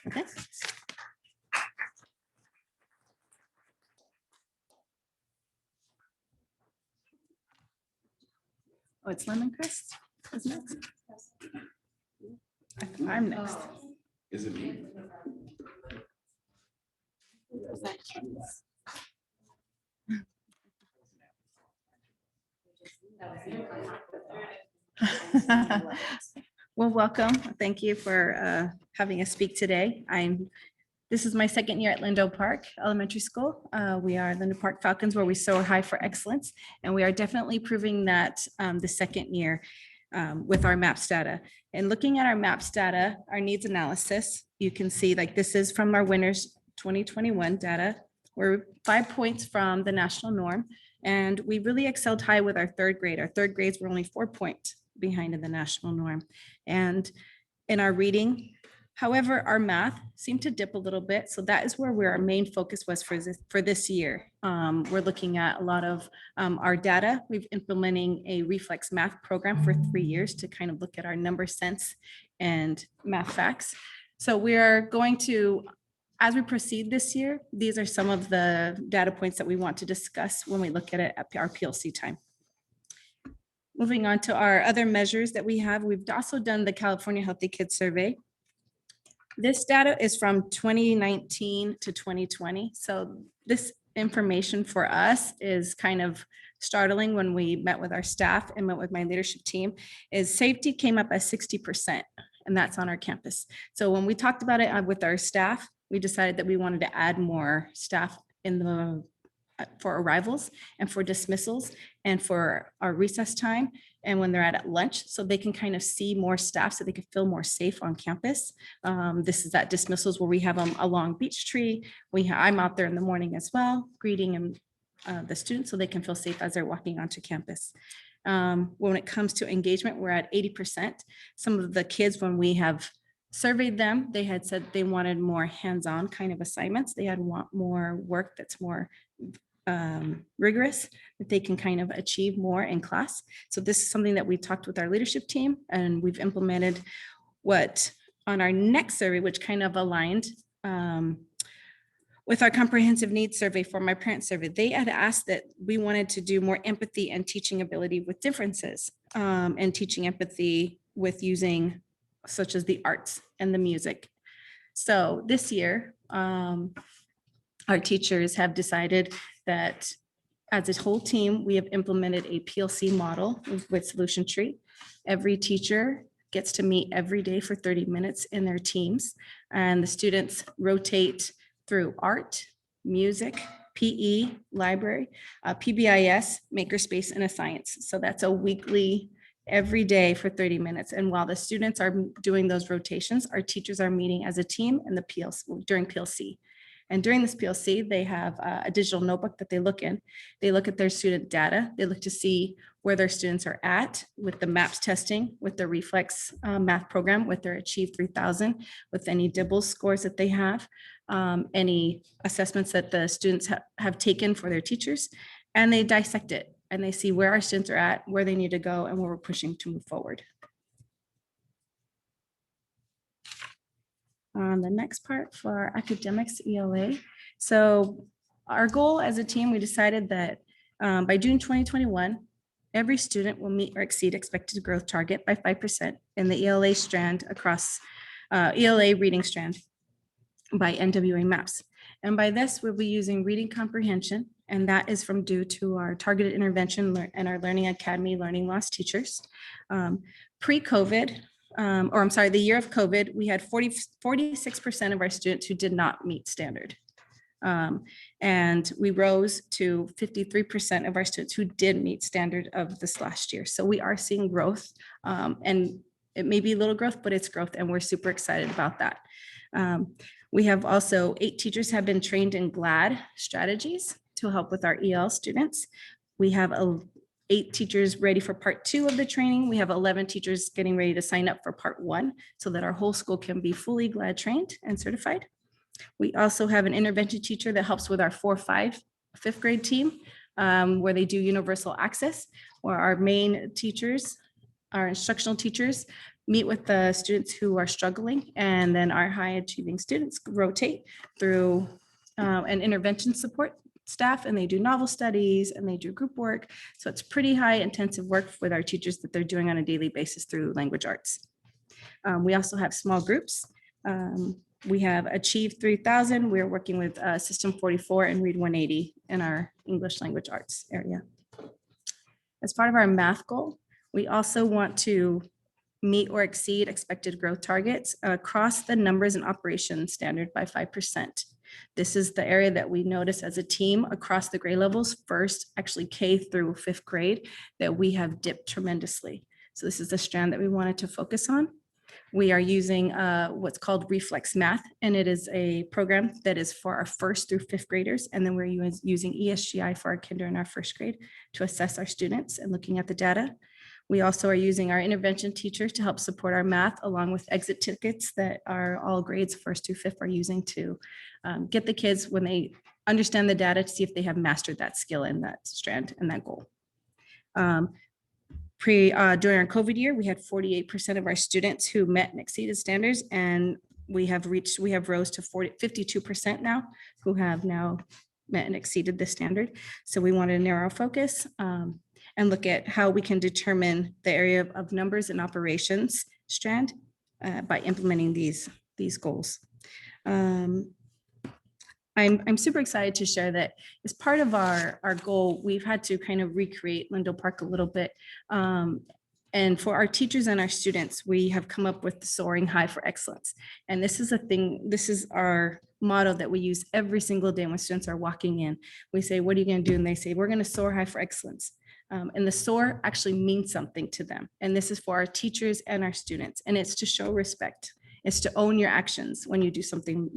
Okay. Oh, it's Lemon Crest, isn't it? I'm next. Is it me? Well, welcome. Thank you for having us speak today. This is my second year at Lindo Park Elementary School. We are Lindo Park Falcons, where we soar high for excellence, and we are definitely proving that the second year with our MAPS data. And looking at our MAPS data, our needs analysis, you can see like this is from our winners 2021 data. We're 5 points from the national norm, and we really excelled high with our third grade. Our third grades were only 4 points behind in the national norm. And in our reading, however, our math seemed to dip a little bit. So that is where our main focus was for this year. We're looking at a lot of our data. We've implementing a reflex math program for 3 years to kind of look at our number sense and math facts. So we are going to, as we proceed this year, these are some of the data points that we want to discuss when we look at it at our PLC time. Moving on to our other measures that we have, we've also done the California Healthy Kids Survey. This data is from 2019 to 2020. So this information for us is kind of startling. When we met with our staff and met with my leadership team, is safety came up as 60%, and that's on our campus. So when we talked about it with our staff, we decided that we wanted to add more staff in the for arrivals and for dismissals and for our recess time and when they're at lunch, so they can kind of see more staff so they can feel more safe on campus. This is at dismissals where we have them along Beechtree. I'm out there in the morning as well, greeting the students so they can feel safe as they're walking onto campus. When it comes to engagement, we're at 80%. Some of the kids, when we have surveyed them, they had said they wanted more hands-on kind of assignments. They want more work that's more rigorous, that they can kind of achieve more in class. So this is something that we talked with our leadership team, and we've implemented what on our next survey, which kind of aligned with our comprehensive needs survey for my parent survey. They had asked that we wanted to do more empathy and teaching ability with differences, and teaching empathy with using such as the arts and the music. So this year, our teachers have decided that as a whole team, we have implemented a PLC model with Solution Tree. Every teacher gets to meet every day for 30 minutes in their teams, and the students rotate through art, music, PE, library, PBIS, makerspace, and a science. So that's a weekly, every day for 30 minutes. And while the students are doing those rotations, our teachers are meeting as a team in the PLC during PLC. And during this PLC, they have a digital notebook that they look in. They look at their student data. They look to see where their students are at with the MAPS testing, with the reflex math program, with their Achieve 3000, with any DIBELS scores that they have, any assessments that the students have taken for their teachers, and they dissect it and they see where our students are at, where they need to go, and where we're pushing to move forward. On the next part for our academics ELA. So our goal as a team, we decided that by June 2021, every student will meet or exceed expected growth target by 5% in the ELA strand across ELA reading strand by NWA MAPS. And by this, we'll be using reading comprehension, and that is from due to our targeted intervention and our Learning Academy learning loss teachers. Pre-COVID, or I'm sorry, the year of COVID, we had 46% of our students who did not meet standard. And we rose to 53% of our students who did meet standard of this last year. So we are seeing growth, and it may be a little growth, but it's growth, and we're super excited about that. We have also 8 teachers have been trained in GLAD strategies to help with our EL students. We have 8 teachers ready for part 2 of the training. We have 11 teachers getting ready to sign up for part 1 so that our whole school can be fully GLAD trained and certified. We also have an intervention teacher that helps with our 4-5 5th grade team, where they do universal access, where our main teachers, our instructional teachers, meet with the students who are struggling, and then our high achieving students rotate through an intervention support staff, and they do novel studies and they do group work. So it's pretty high intensive work with our teachers that they're doing on a daily basis through language arts. We also have small groups. We have Achieve 3000. We're working with System 44 and Read 180 in our English language arts area. As part of our math goal, we also want to meet or exceed expected growth targets across the numbers and operations standard by 5%. This is the area that we notice as a team across the grade levels, first, actually K through 5th grade, that we have dipped tremendously. So this is the strand that we wanted to focus on. We are using what's called Reflex Math, and it is a program that is for our 1st through 5th graders. And then we're using ESGI for our kinder and our 1st grade to assess our students and looking at the data. We also are using our intervention teachers to help support our math, along with exit tickets that are all grades 1st through 5th are using to get the kids, when they understand the data, to see if they have mastered that skill in that strand and that goal. During our COVID year, we had 48% of our students who met and exceeded standards, and we have rose to 52% now who have now met and exceeded the standard. So we want to narrow focus and look at how we can determine the area of numbers and operations strand by implementing these goals. I'm super excited to share that as part of our goal, we've had to kind of recreate Lindo Park a little bit. And for our teachers and our students, we have come up with the Soaring High for Excellence. And this is a thing, this is our motto that we use every single day when students are walking in. We say, what are you going to do? And they say, we're going to soar high for excellence. And the soar actually means something to them. And this is for our teachers and our students. And it's to show respect. It's to own your actions when you do something,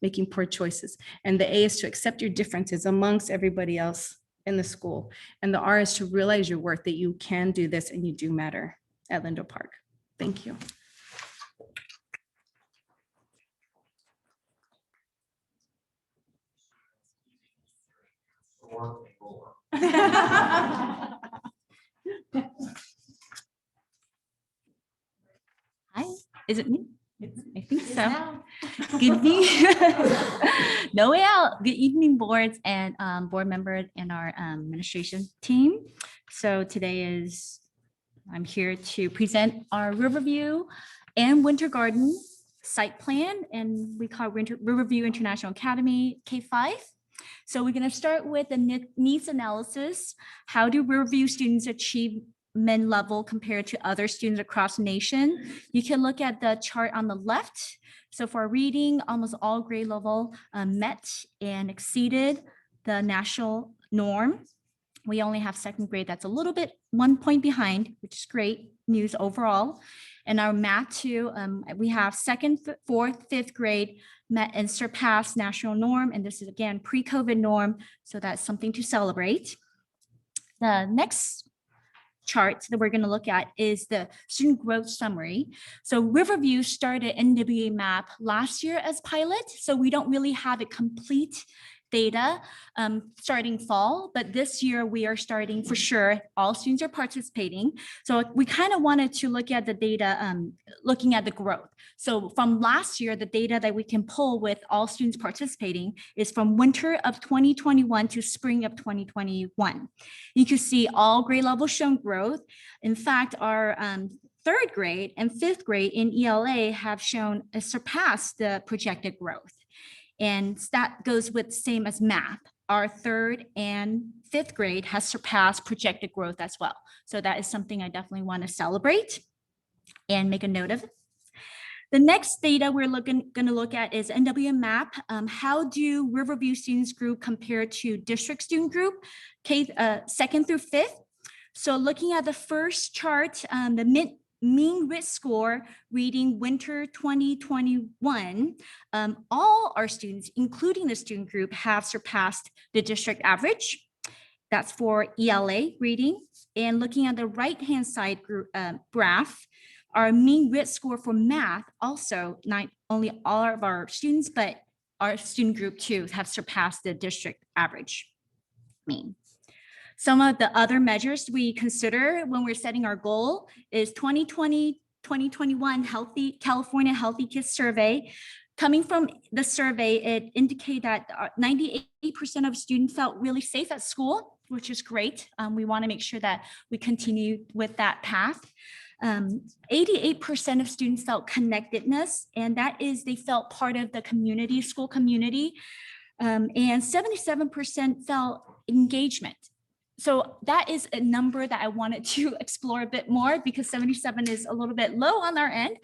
making poor choices. And the A is to accept your differences amongst everybody else in the school. And the R is to realize your worth, that you can do this and you do matter at Lindo Park. Thank you. Hi, is it me? I think so. Good evening. Noel, good evening, boards and board members and our administration team. So today I'm here to present our Riverview and Winter Garden site plan, and we call it Riverview International Academy K-5. So we're going to start with the needs analysis. How do Riverview students achieve level compared to other students across the nation? You can look at the chart on the left. So for reading, almost all grade level met and exceeded the national norm. We only have second grade that's a little bit 1 point behind, which is great news overall. And our math too, we have second, fourth, fifth grade met and surpassed national norm. And this is again pre-COVID norm. So that's something to celebrate. The next chart that we're going to look at is the student growth summary. So Riverview started NWA map last year as pilot. So we don't really have a complete data starting fall, but this year we are starting for sure. All students are participating. So we kind of wanted to look at the data, looking at the growth. So from last year, the data that we can pull with all students participating is from winter of 2021 to spring of 2021. You can see all grade levels shown growth. In fact, our third grade and fifth grade in ELA have shown surpassed the projected growth. And that goes with same as math. Our third and fifth grade has surpassed projected growth as well. So that is something I definitely want to celebrate and make a note of. The next data we're going to look at is NWA map. How do Riverview students group compare to district student group, second through fifth? So looking at the first chart, the mean RIT score reading winter 2021, all our students, including the student group, have surpassed the district average. That's for ELA reading. And looking at the right-hand side graph, our mean RIT score for math also, not only all of our students, but our student group too have surpassed the district average mean. Some of the other measures we consider when we're setting our goal is 2020-2021 California Healthy Kids Survey. Coming from the survey, it indicated that 98% of students felt really safe at school, which is great. We want to make sure that we continue with that path. 88% of students felt connectedness, and that is they felt part of the community, school community, and 77% felt engagement. So that is a number that I wanted to explore a bit more because 77 is a little bit low on our end.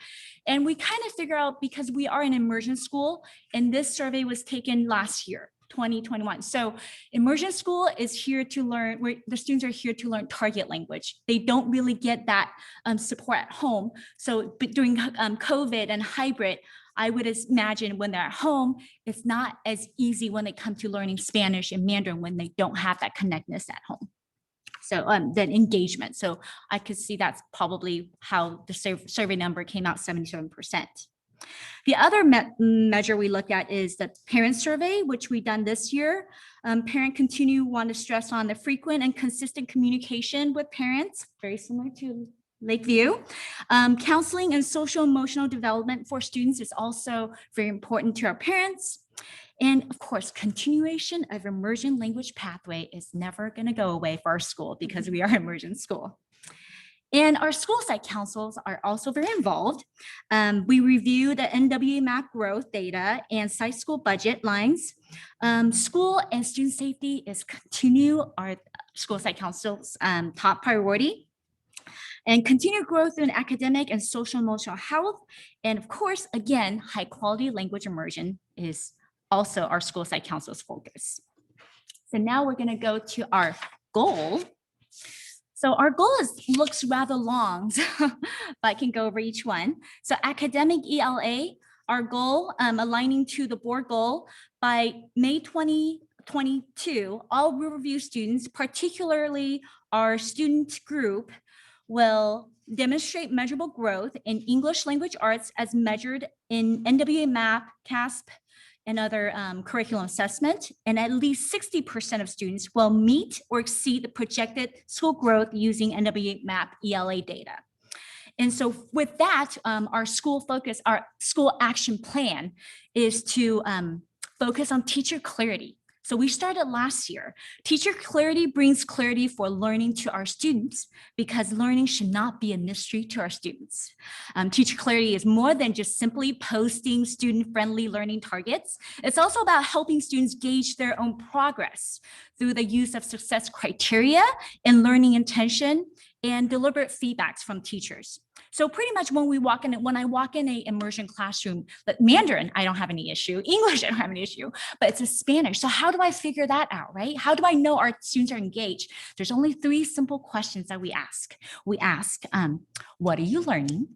And we kind of figure out because we are an immersion school and this survey was taken last year, 2021. So immersion school is here to learn, where the students are here to learn target language. They don't really get that support at home. So but during COVID and hybrid, I would imagine when they're at home, it's not as easy when they come to learning Spanish and Mandarin when they don't have that connectedness at home. So then engagement. So I could see that's probably how the survey number came out 77%. The other measure we look at is the parent survey, which we done this year. Parent want to stress on the frequent and consistent communication with parents, very similar to Lakeview. Counseling and social emotional development for students is also very important to our parents. And of course, continuation of immersion language pathway is never going to go away for our school because we are immersion school. And our school site councils are also very involved. We review the NWA map growth data and site school budget lines. School and student safety is continue our school site council's top priority. And continued growth in academic and social emotional health. And of course, again, high quality language immersion is also our school site council's focus. So now we're going to go to our goal. So our goal looks rather long, but I can go over each one. So academic ELA, our goal, aligning to the board goal by May 2022, all Riverview students, particularly our student group, will demonstrate measurable growth in English language arts as measured in NWA MAP, CASP, and other curriculum assessment, and at least 60% of students will meet or exceed the projected school growth using NWA MAP ELA data. And so with that, our school action plan is to focus on teacher clarity. So we started last year. Teacher clarity brings clarity for learning to our students because learning should not be a mystery to our students. Teacher clarity is more than just simply posting student-friendly learning targets. It's also about helping students gauge their own progress through the use of success criteria and learning intention and deliberate feedbacks from teachers. So pretty much when I walk in a immersion classroom, but Mandarin, I don't have any issue. English, I don't have any issue, but it's a Spanish. So how do I figure that out, right? How do I know our students are engaged? There's only 3 simple questions that we ask. We ask, what are you learning?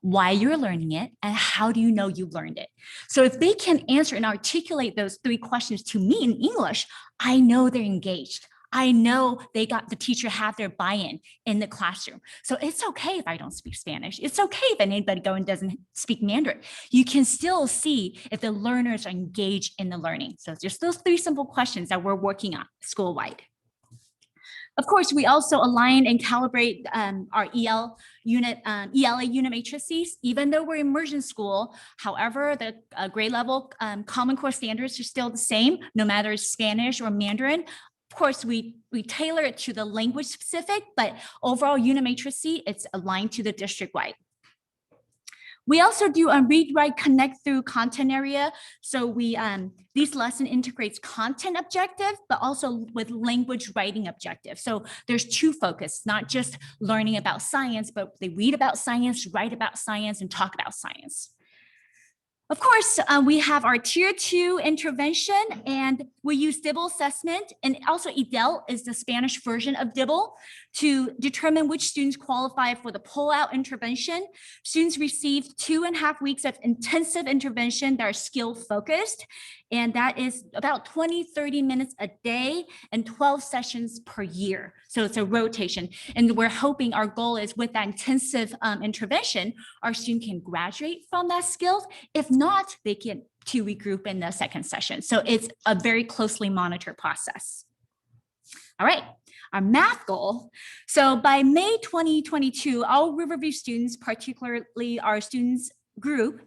Why you're learning it, and how do you know you learned it? So if they can answer and articulate those 3 questions to me in English, I know they're engaged. I know the teacher have their buy-in in the classroom. So it's okay if I don't speak Spanish. It's okay if anybody doesn't speak Mandarin. You can still see if the learners are engaged in the learning. So just those 3 simple questions that we're working on school-wide. Of course, we also align and calibrate our ELA unit matrices, even though we're immersion school. However, the grade level Common Core standards are still the same, no matter Spanish or Mandarin. Of course, we tailor it to the language specific, but overall unit matrix, it's aligned to the district-wide. We also do a read, write, connect through content area. So this lesson integrates content objective, but also with language writing objective. So there's 2 focus, not just learning about science, but they read about science, write about science, and talk about science. Of course, we have our tier 2 intervention, and we use DIBEL assessment, and also EDEL is the Spanish version of DIBEL to determine which students qualify for the pull-out intervention. Students receive 2.5 weeks of intensive intervention that are skill focused, and that is about 20-30 minutes a day and 12 sessions per year. So it's a rotation, and we're hoping our goal is with that intensive intervention, our student can graduate from that skills. If not, they can to regroup in the second session. So it's a very closely monitored process. All right, our math goal. So by May 2022, all Riverview students, particularly our students group,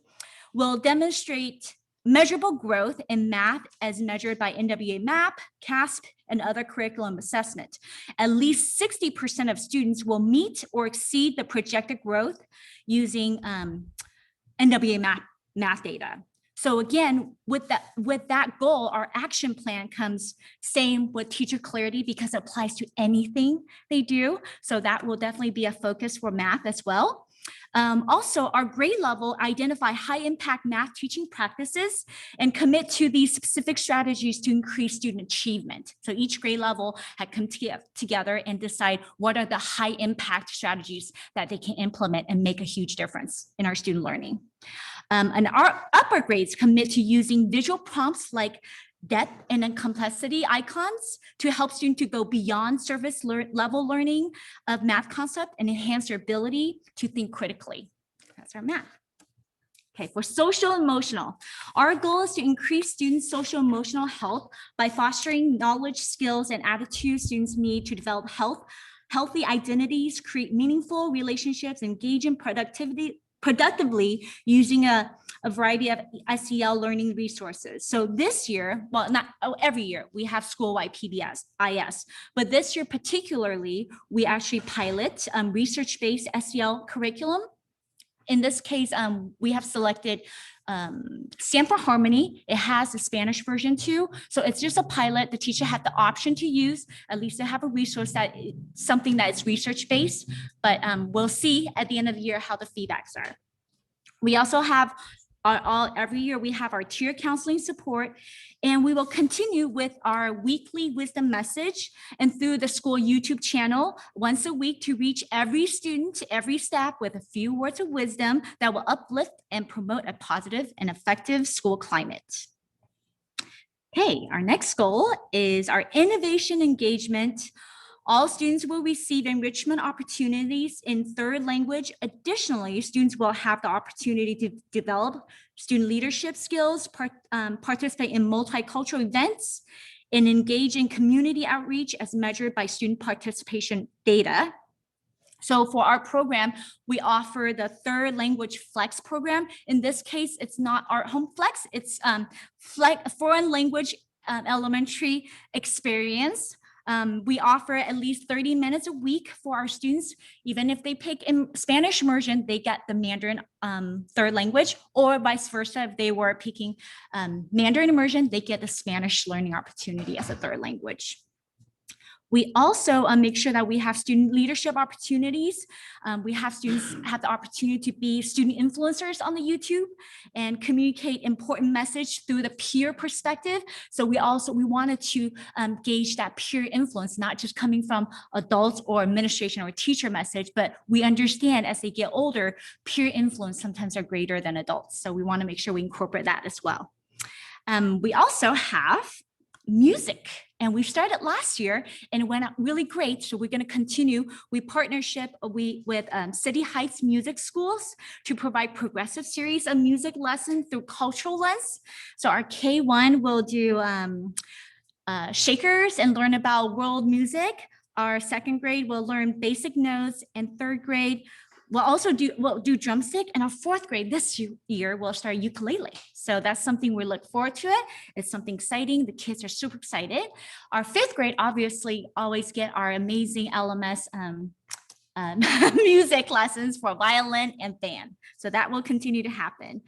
will demonstrate measurable growth in math as measured by NWA MAP, CASP, and other curriculum assessment. At least 60% of students will meet or exceed the projected growth using NWA MAP math data. So again, with that goal, our action plan comes same with teacher clarity because it applies to anything they do. So that will definitely be a focus for math as well. Also, our grade level identify high impact math teaching practices and commit to these specific strategies to increase student achievement. So each grade level had come together and decide what are the high impact strategies that they can implement and make a huge difference in our student learning. And our upper grades commit to using visual prompts like depth and then complexity icons to help students to go beyond surface level learning of math concept and enhance their ability to think critically. That's our math. Okay, for social emotional, our goal is to increase students' social emotional health by fostering knowledge, skills, and attitudes students need to develop healthy identities, create meaningful relationships, engage in productively using a variety of SEL learning resources. So this year, well, not every year, we have school-wide PBS, IS, but this year particularly, we actually pilot research-based SEL curriculum. In this case, we have selected Stanford Harmony. It has a Spanish version too. So it's just a pilot. The teacher had the option to use, at least to have a resource that something that is research-based, but we'll see at the end of the year how the feedbacks are. We also have Every year we have our tier counseling support, and we will continue with our weekly wisdom message and through the school YouTube channel once a week to reach every student, every staff with a few words of wisdom that will uplift and promote a positive and effective school climate. Okay, our next goal is our innovation engagement. All students will receive enrichment opportunities in third language. Additionally, students will have the opportunity to develop student leadership skills, participate in multicultural events, and engage in community outreach as measured by student participation data. So for our program, we offer the third language flex program. In this case, it's not our home flex, it's foreign language elementary experience. We offer at least 30 minutes a week for our students. Even if they pick in Spanish immersion, they get the Mandarin third language, or vice versa. If they were picking Mandarin immersion, they get the Spanish learning opportunity as a third language. We also make sure that we have student leadership opportunities. We have students have the opportunity to be student influencers on the YouTube and communicate important message through the peer perspective. So we wanted to gauge that peer influence, not just coming from adults or administration or teacher message, but we understand as they get older, peer influence sometimes are greater than adults. So we want to make sure we incorporate that as well. We also have music, and we started last year and it went out really great. So we're going to continue. We partnership with City Heights Music Schools to provide progressive series of music lessons through cultural lens. So our K1 will do shakers and learn about world music. Our second grade will learn basic notes, and third grade we'll do drumstick, and our fourth grade this year we'll start ukulele. So that's something we look forward to it. It's something exciting. The kids are super excited. Our fifth grade obviously always get our amazing LMS music lessons for violin and band. So that will continue to happen.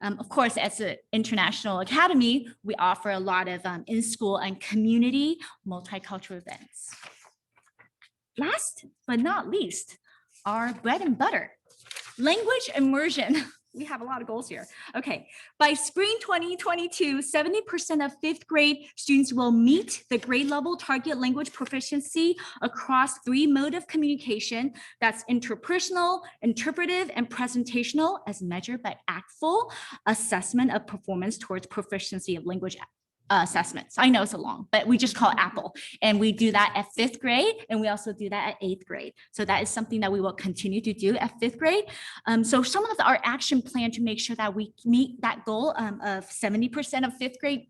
Of course, as an international academy, we offer a lot of in-school and community multicultural events. Last but not least, our bread and butter, language immersion. We have a lot of goals here. Okay, by spring 2022, 70% of fifth grade students will meet the grade level target language proficiency across 3 modes of communication. That's interpersonal, interpretive, and presentational as measured by ACTFL assessment of performance towards proficiency of language assessments. I know it's a long, but we just call it Apple. And we do that at fifth grade, and we also do that at eighth grade. So that is something that we will continue to do at fifth grade. So some of our action plan to make sure that we meet that goal of 70% of fifth grade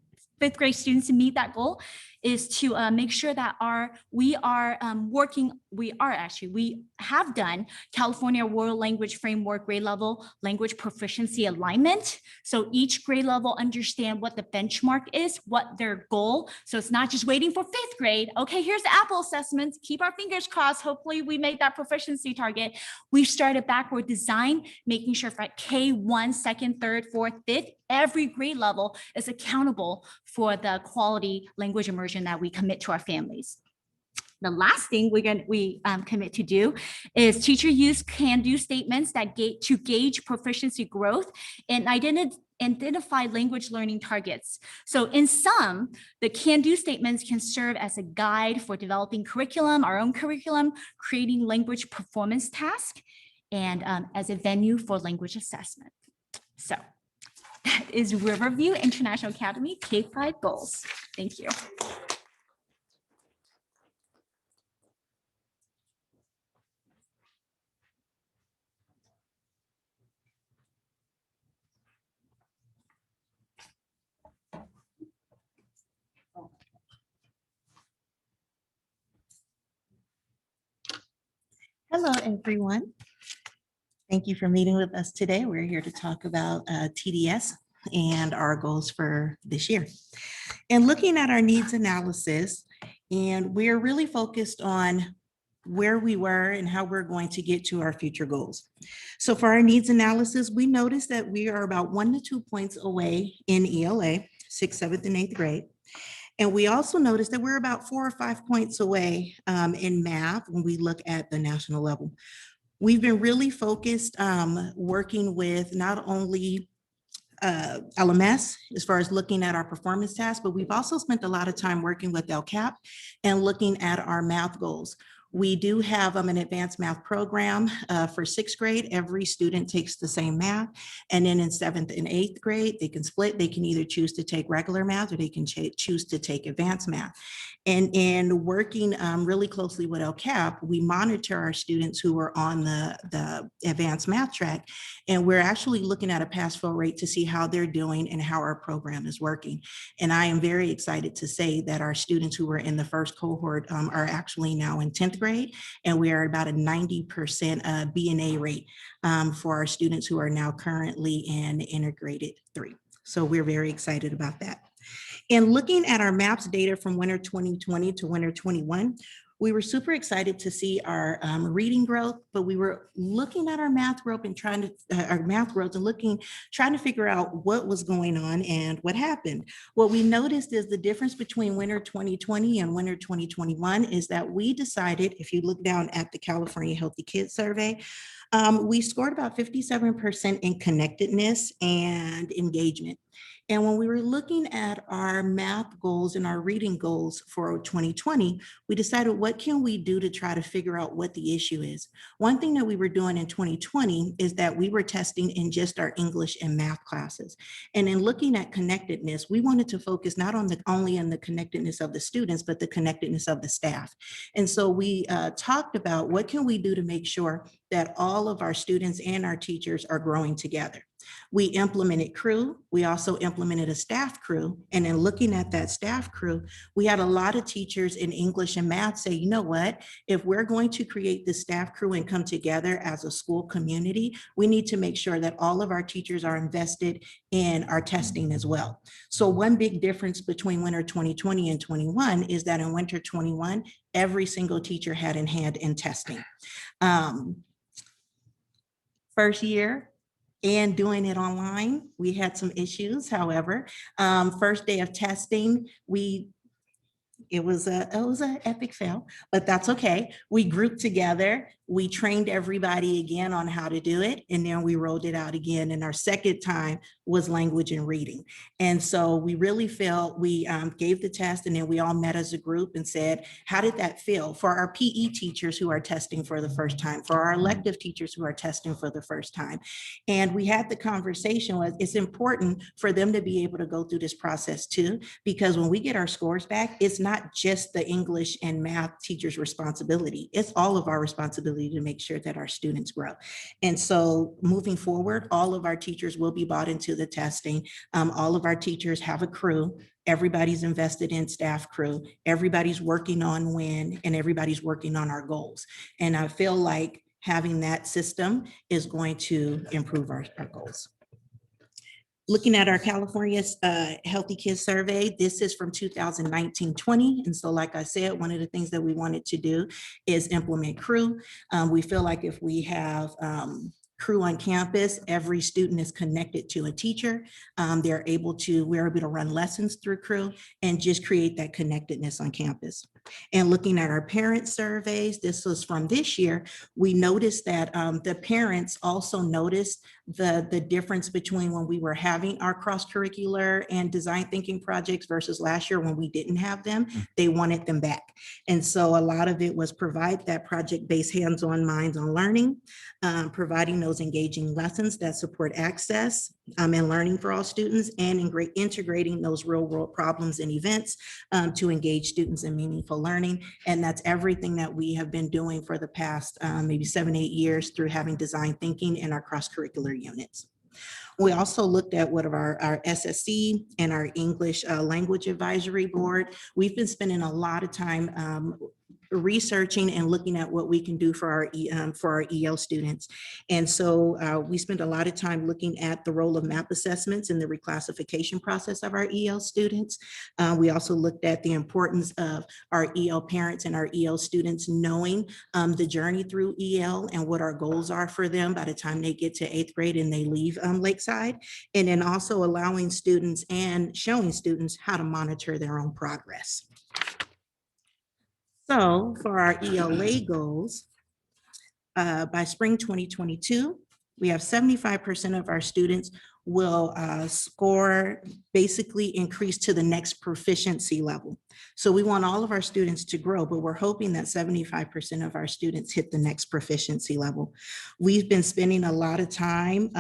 students to meet that goal is to make sure that we have done California World Language Framework grade level language proficiency alignment. So each grade level understand what the benchmark is, what their goal. So it's not just waiting for fifth grade. Okay, here's the Apple assessments. Keep our fingers crossed. Hopefully we make that proficiency target. We started backward design, making sure for K1, second, third, fourth, fifth, every grade level is accountable for the quality language immersion that we commit to our families. The last thing we commit to do is teacher use can-do statements that gauge proficiency growth and identify language learning targets. So in sum, the can-do statements can serve as a guide for developing curriculum, our own curriculum, creating language performance tasks, and as a venue for language assessment. So that is Riverview International Academy K-5 goals. Thank you. Hello, everyone. Thank you for meeting with us today. We're here to talk about TDS and our goals for this year. And looking at our needs analysis, and we're really focused on where we were and how we're going to get to our future goals. So for our needs analysis, we noticed that we are about 1 to 2 points away in ELA, 6th, 7th, and 8th grade. And we also noticed that we're about 4 or 5 points away in math when we look at the national level. We've been really focused working with not only LMS as far as looking at our performance tasks, but we've also spent a lot of time working with LCAP and looking at our math goals. We do have an advanced math program for 6th grade. Every student takes the same math. And then in 7th and 8th grade, they can split. They can either choose to take regular math or they can choose to take advanced math. And in working really closely with LCAP, we monitor our students who are on the advanced math track. And we're actually looking at a pass-fail rate to see how they're doing and how our program is working. And I am very excited to say that our students who were in the first cohort are actually now in 10th grade, and we are about a 90% B&A rate for our students who are now currently in integrated 3. So we're very excited about that. And looking at our MAPS data from winter 2020 to winter 21, we were super excited to see our reading growth, but we were looking at our math growth and trying to figure out what was going on and what happened. What we noticed is the difference between winter 2020 and winter 2021 is that we decided, if you look down at the California Healthy Kids Survey, we scored about 57% in connectedness and engagement. And when we were looking at our math goals and our reading goals for 2020, we decided, what can we do to try to figure out what the issue is? One thing that we were doing in 2020 is that we were testing in just our English and math classes. And in looking at connectedness, we wanted to focus not on only on the connectedness of the students, but the connectedness of the staff. And so we talked about what can we do to make sure that all of our students and our teachers are growing together. We implemented crew. We also implemented a staff crew. And in looking at that staff crew, we had a lot of teachers in English and math say, you know what, if we're going to create the staff crew and come together as a school community, we need to make sure that all of our teachers are invested in our testing as well. So one big difference between winter 2020 and 21 is that in winter 21, every single teacher had in hand in testing. First year, and doing it online, we had some issues. However, first day of testing, it was an epic fail, but that's okay. We grouped together, we trained everybody again on how to do it, and then we rolled it out again. And our second time was language and reading. And so we really felt, we gave the test, and then we all met as a group and said, how did that feel for our PE teachers who are testing for the first time, for our elective teachers who are testing for the first time? And we had the conversation was, it's important for them to be able to go through this process too, because when we get our scores back, it's not just the English and math teachers' responsibility. It's all of our responsibility to make sure that our students grow. And so moving forward, all of our teachers will be bought into the testing. All of our teachers have a crew. Everybody's invested in staff crew. Everybody's working on win, and everybody's working on our goals. And I feel like having that system is going to improve our goals. Looking at our California Healthy Kids Survey, this is from 2019-20. And so like I said, one of the things that we wanted to do is implement crew. We feel like if we have crew on campus, every student is connected to a teacher. We're able to run lessons through crew and just create that connectedness on campus. And looking at our parent surveys, this was from this year, we noticed that the parents also noticed the difference between when we were having our cross-curricular and design thinking projects versus last year when we didn't have them. They wanted them back. And so a lot of it was provide that project-based hands-on minds-on learning, providing those engaging lessons that support access and learning for all students, and integrating those real-world problems and events to engage students in meaningful learning. And that's everything that we have been doing for the past maybe 7-8 years through having design thinking in our cross-curricular units. We also looked at what of our SSC and our English language advisory board. We've been spending a lot of time researching and looking at what we can do for our EL students. And so we spent a lot of time looking at the role of MAP assessments in the reclassification process of our EL students. We also looked at the importance of our EL parents and our EL students knowing the journey through EL and what our goals are for them by the time they get to 8th grade and they leave Lakeside. And then also allowing students and showing students how to monitor their own progress. So for our ELA goals, by spring 2022, we have 75% of our students will score basically increase to the next proficiency level. So we want all of our students to grow, but we're hoping that 75% of our students hit the next proficiency level. We've been spending a lot of time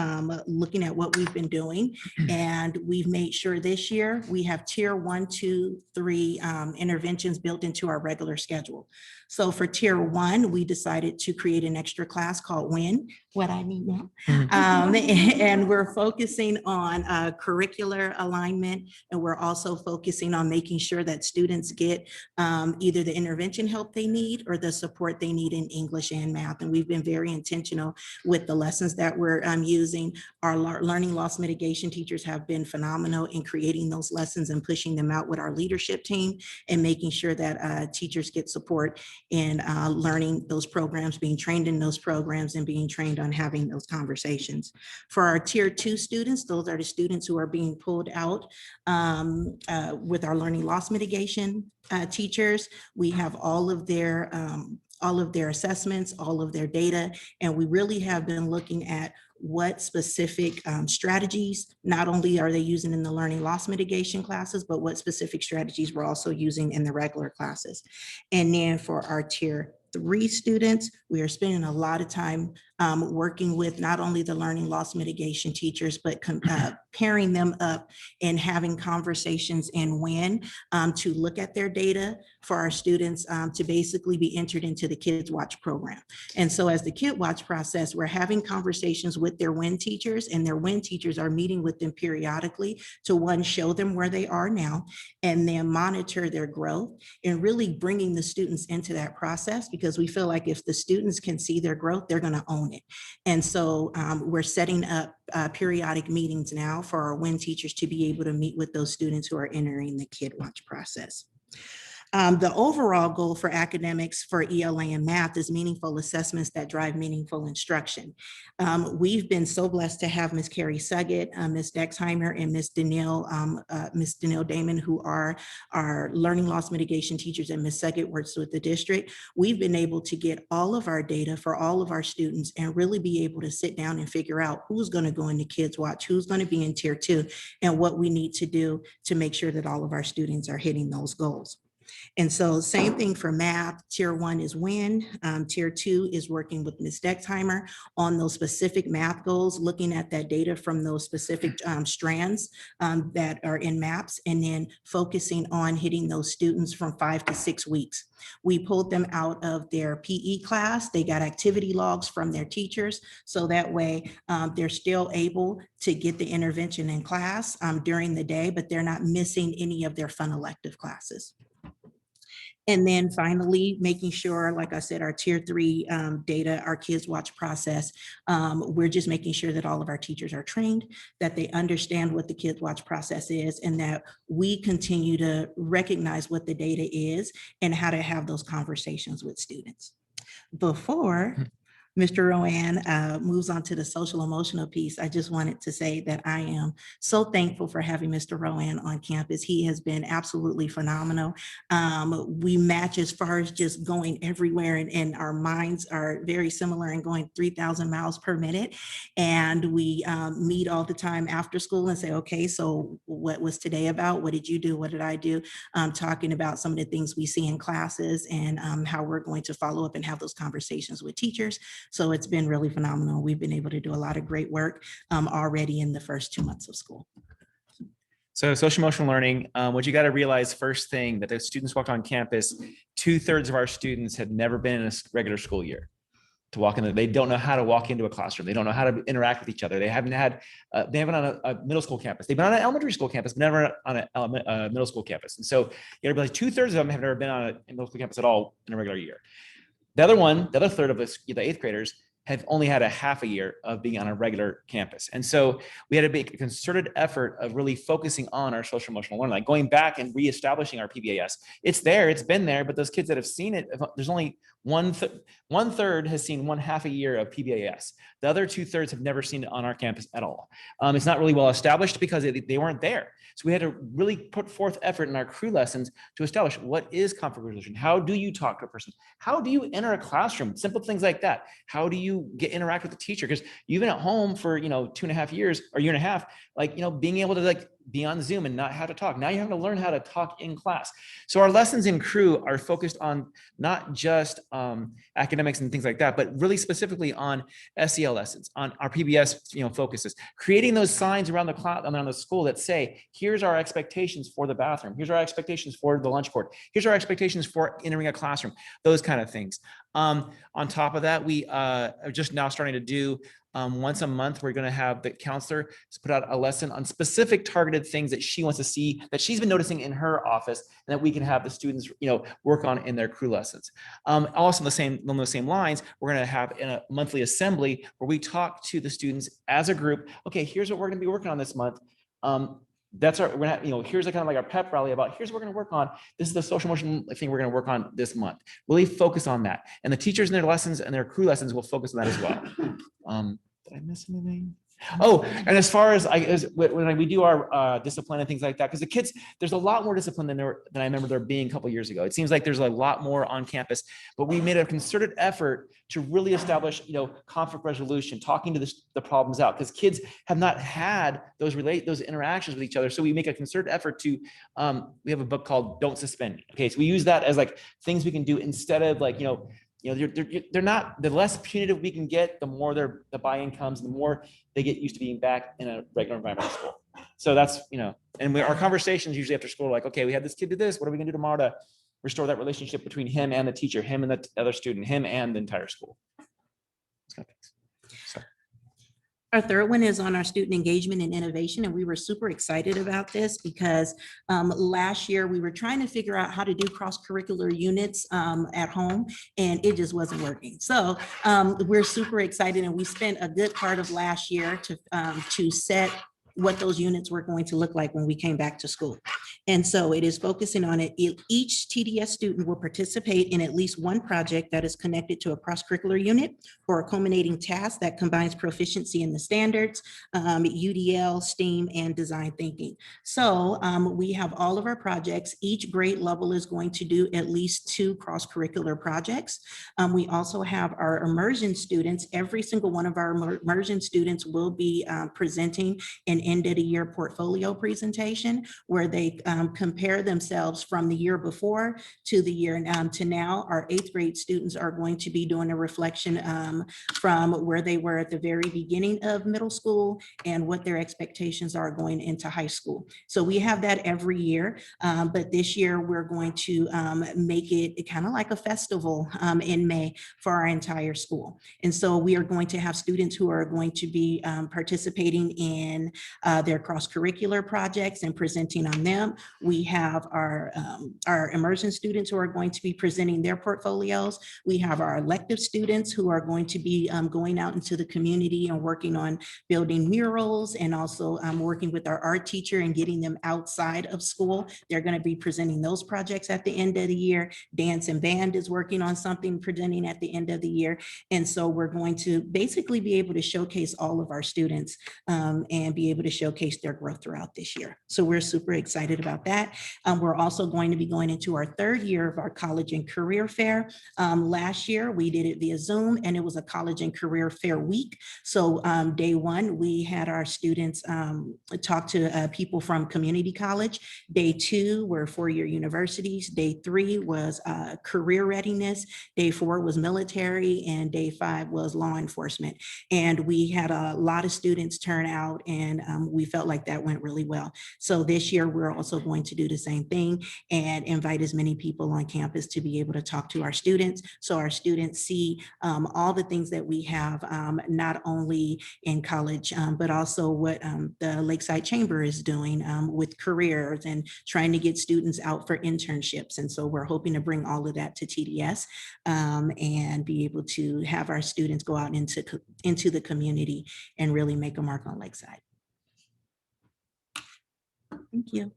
looking at what we've been doing, and we've made sure this year we have tier 1, 2, 3 interventions built into our regular schedule. So for tier 1, we decided to create an extra class called WIN, what I need now. And we're focusing on curricular alignment, and we're also focusing on making sure that students get either the intervention help they need or the support they need in English and math. And we've been very intentional with the lessons that we're using. Our learning loss mitigation teachers have been phenomenal in creating those lessons and pushing them out with our leadership team and making sure that teachers get support in learning those programs, being trained in those programs, and being trained on having those conversations. For our tier 2 students, those are the students who are being pulled out with our learning loss mitigation teachers. We have all of their assessments, all of their data, and we really have been looking at what specific strategies, not only are they using in the learning loss mitigation classes, but what specific strategies we're also using in the regular classes. And then for our tier 3 students, we are spending a lot of time working with not only the learning loss mitigation teachers, but pairing them up and having conversations in WIN to look at their data for our students to basically be entered into the Kids Watch program. And so as the Kid Watch process, we're having conversations with their WIN teachers, and their WIN teachers are meeting with them periodically to, one, show them where they are now, and then monitor their growth and really bringing the students into that process, because we feel like if the students can see their growth, they're going to own it. And so we're setting up periodic meetings now for our WIN teachers to be able to meet with those students who are entering the Kid Watch process. The overall goal for academics for ELA and math is meaningful assessments that drive meaningful instruction. We've been so blessed to have Ms. Carrie Suggett, Ms. Dexheimer, and Ms. Danielle Damon, who are our learning loss mitigation teachers, and Ms. Suggett works with the district. We've been able to get all of our data for all of our students and really be able to sit down and figure out who's going to go into Kids Watch, who's going to be in tier 2, and what we need to do to make sure that all of our students are hitting those goals. And so same thing for math. Tier 1 is WIN. Tier 2 is working with Ms. Dexheimer on those specific math goals, looking at that data from those specific strands that are in MAPS, and then focusing on hitting those students from 5 to 6 weeks. We pulled them out of their PE class. They got activity logs from their teachers. So that way they're still able to get the intervention in class during the day, but they're not missing any of their fun elective classes. And then finally, making sure, like I said, our tier 3 data, our Kids Watch process, we're just making sure that all of our teachers are trained, that they understand what the Kids Watch process is, and that we continue to recognize what the data is and how to have those conversations with students. Before Mr. Rowan moves on to the social emotional piece, I just wanted to say that I am so thankful for having Mr. Rowan on campus. He has been absolutely phenomenal. We match as far as just going everywhere, and our minds are very similar and going 3,000 miles per minute. And we meet all the time after school and say, okay, so what was today about? What did you do? What did I do? Talking about some of the things we see in classes and how we're going to follow up and have those conversations with teachers. So it's been really phenomenal. We've been able to do a lot of great work already in the first 2 months of school. So social emotional learning, what you got to realize first thing, that the students walked on campus, 2/3 of our students had never been in a regular school year to walk in. They don't know how to walk into a classroom. They don't know how to interact with each other. They haven't on a middle school campus. They've been on an elementary school campus, but never on a middle school campus. And so you got to realize 2/3 of them have never been on a middle school campus at all in a regular year. The other third of us, the 8th graders, have only had a half a year of being on a regular campus. And so we had to make a concerted effort of really focusing on our social emotional learning, like going back and reestablishing our PBAS. It's there, it's been there, but those kids that have seen it, there's only one third has seen 1/2 a year of PBAS. The other 2/3 have never seen it on our campus at all. It's not really well established because they weren't there. So we had to really put forth effort in our crew lessons to establish what is conflict resolution. How do you talk to a person? How do you enter a classroom? Simple things like that. How do you you interact with the teacher? Because you've been at home for, 2.5 years or year and a half, like, being able to like be on Zoom and not have to talk. Now you have to learn how to talk in class. So our lessons in crew are focused on not just academics and things like that, but really specifically on SEL lessons, on our PBS, focuses, creating those signs around the class, around the school that say, here's our expectations for the bathroom. Here's our expectations for the lunch court. Here's our expectations for entering a classroom, those kind of things. On top of that, we are just now starting to do once a month, we're going to have the counselor put out a lesson on specific targeted things that she wants to see, that she's been noticing in her office, and that we can have the students, work on in their crew lessons. Also, on the same lines, we're going to have in a monthly assembly where we talk to the students as a group. Okay, here's what we're going to be working on this month. That's our, we're not, here's a kind of like our pep rally about here's what we're going to work on. This is the social motion thing we're going to work on this month. Really focus on that. And the teachers in their lessons and their crew lessons will focus on that as well. Did I miss anything? Oh, and as far as when we do our discipline and things like that, because the kids, there's a lot more discipline than I remember there being a couple of years ago. It seems like there's a lot more on campus, but we made a concerted effort to really establish, conflict resolution, talking to the problems out, because kids have not had those interactions with each other. So we make a concerted effort to, we have a book called Don't Suspend. Okay, so we use that as like things we can do instead of like, they're not, the less punitive we can get, the more the buy-in comes, the more they get used to being back in a regular environment at school. So that's, and our conversations usually after school are like, okay, we had this kid do this. What are we gonna do tomorrow to restore that relationship between him and the teacher, him and the other student, him and the entire school? Our third one is on our student engagement and innovation, and we were super excited about this because last year we were trying to figure out how to do cross-curricular units at home, and it just wasn't working. So we're super excited, and we spent a good part of last year to set what those units were going to look like when we came back to school. And so it is focusing on it. Each TDS student will participate in at least one project that is connected to a cross-curricular unit or a culminating task that combines proficiency in the standards, UDL, STEAM, and design thinking. So we have all of our projects. Each grade level is going to do at least 2 cross-curricular projects. We also have our immersion students. Every single one of our immersion students will be presenting an end of the year portfolio presentation where they compare themselves from the year before to the year to now. Our 8th grade students are going to be doing a reflection from where they were at the very beginning of middle school and what their expectations are going into high school. So we have that every year, but this year we're going to make it kind of like a festival in May for our entire school. And so we are going to have students who are going to be participating in their cross-curricular projects and presenting on them. We have our immersion students who are going to be presenting their portfolios. We have our elective students who are going to be going out into the community and working on building murals and also working with our art teacher and getting them outside of school. They're going to be presenting those projects at the end of the year. Dance and band is working on something, presenting at the end of the year. And so we're going to basically be able to showcase all of our students and be able to showcase their growth throughout this year. So we're super excited about that. We're also going to be going into our 3rd year of our college and career fair. Last year, we did it via Zoom, and it was a college and career fair week. So day 1, we had our students talk to people from community college. Day 2 were 4-year universities. Day 3 was career readiness. Day 4 was military, and day 5 was law enforcement. And we had a lot of students turn out, and we felt like that went really well. So this year, we're also going to do the same thing and invite as many people on campus to be able to talk to our students. So our students see all the things that we have, not only in college, but also what the Lakeside Chamber is doing with careers and trying to get students out for internships. And so we're hoping to bring all of that to TDS and be able to have our students go out into the community and really make a mark on Lakeside. Thank you.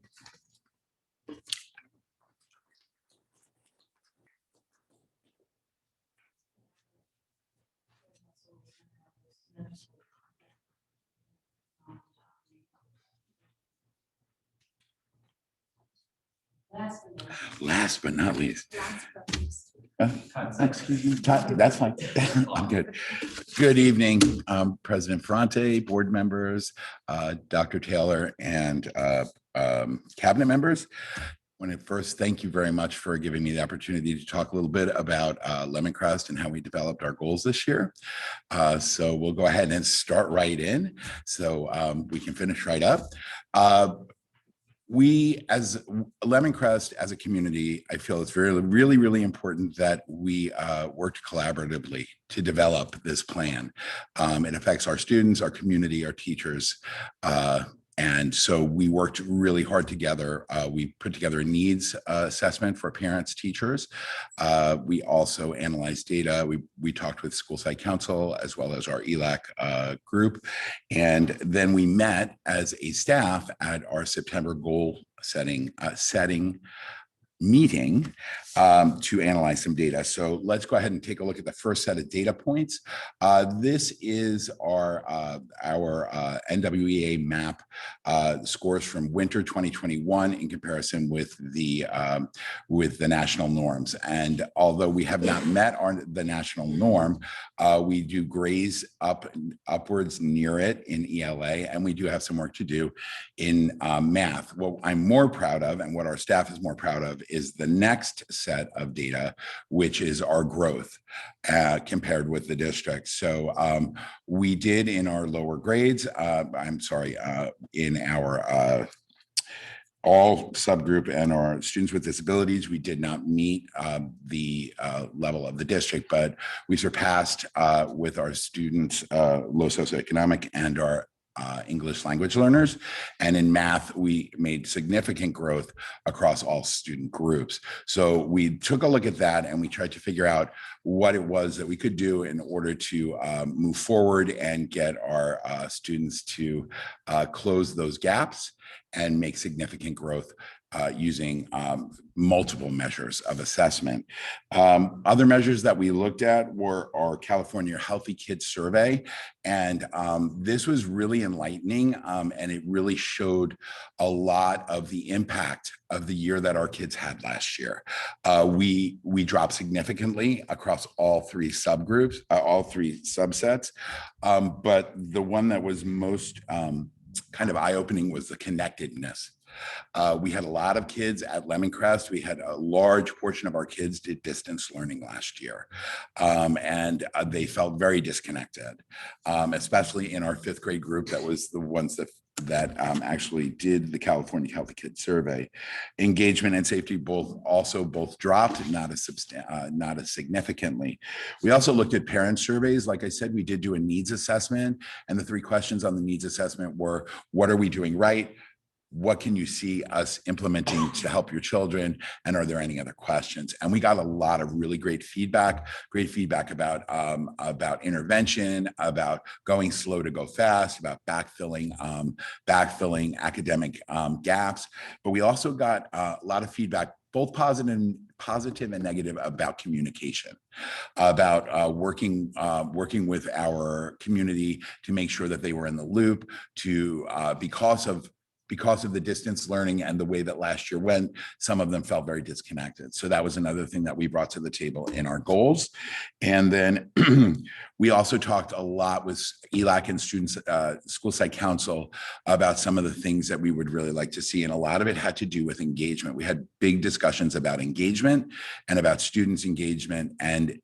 Last but not least. Excuse me, that's fine. I'm good. Good evening, President Ferrante, board members, Dr. Taylor, and cabinet members. I want to first thank you very much for giving me the opportunity to talk a little bit about Lemoncrest and how we developed our goals this year. So we'll go ahead and start right in so we can finish right up. We, as Lemoncrest, as a community, I feel it's really important that we worked collaboratively to develop this plan. It affects our students, our community, our teachers. And so we worked really hard together. We put together a needs assessment for parents, teachers. We also analyzed data. We talked with school site council as well as our ELAC group. And then we met as a staff at our September goal setting meeting to analyze some data. So let's go ahead and take a look at the first set of data points. This is our NWEA map scores from winter 2021 in comparison with the national norms. And although we have not met the national norm, we do graze upwards near it in ELA, and we do have some work to do in math. What I'm more proud of, and what our staff is more proud of, is the next set of data, which is our growth compared with the district. So we did in our lower grades, in our all subgroup and our students with disabilities, we did not meet the level of the district, but we surpassed with our students low socioeconomic and our English language learners. And in math, we made significant growth across all student groups. So we took a look at that and we tried to figure out what it was that we could do in order to move forward and get our students to close those gaps and make significant growth using multiple measures of assessment. Other measures that we looked at were our California Healthy Kids Survey. And this was really enlightening, and it really showed a lot of the impact of the year that our kids had last year. We dropped significantly across all three subgroups, all three subsets. But the one that was most kind of eye-opening was the connectedness. We had a lot of kids at Lemoncrest. We had a large portion of our kids did distance learning last year. And they felt very disconnected, especially in our fifth grade group. That was the ones that actually did the California Healthy Kids Survey. Engagement and safety both dropped, not as significantly. We also looked at parent surveys. Like I said, we did do a needs assessment, and the three questions on the needs assessment were, what are we doing right? What can you see us implementing to help your children? And are there any other questions? And we got a lot of really great feedback about intervention, about going slow to go fast, about backfilling academic gaps. But we also got a lot of feedback, both positive and negative, about communication, about working with our community to make sure that they were in the loop, to because of the distance learning and the way that last year went, some of them felt very disconnected. So that was another thing that we brought to the table in our goals. And then we also talked a lot with ELAC and students, school site council, about some of the things that we would really like to see. And a lot of it had to do with engagement. We had big discussions about engagement and about students' engagement and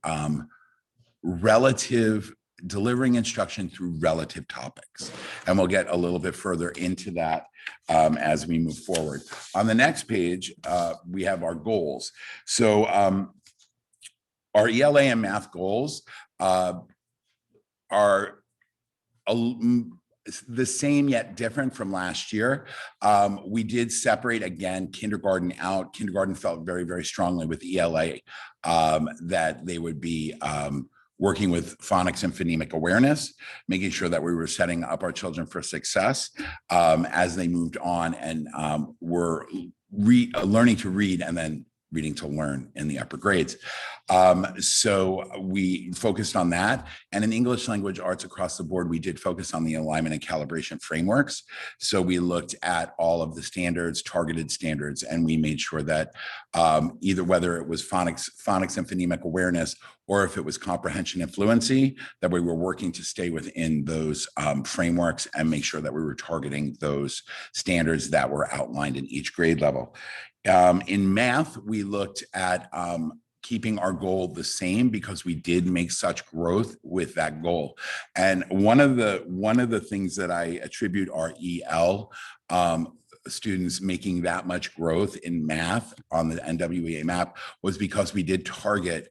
delivering instruction through relative topics. And we'll get a little bit further into that as we move forward. On the next page, we have our goals. So our ELA and math goals are the same yet different from last year. We did separate again kindergarten out. Kindergarten felt very, very strongly with ELA that they would be working with phonics and phonemic awareness, making sure that we were setting up our children for success as they moved on and were learning to read and then reading to learn in the upper grades. So we focused on that. And in English language arts across the board, we did focus on the alignment and calibration frameworks. So we looked at all of the standards, targeted standards, and we made sure that either whether it was phonics and phonemic awareness, or if it was comprehension and fluency, that we were working to stay within those frameworks and make sure that we were targeting those standards that were outlined in each grade level. In math, we looked at keeping our goal the same because we did make such growth with that goal. And one of the things that I attribute our EL students making that much growth in math on the NWEA map was because we did target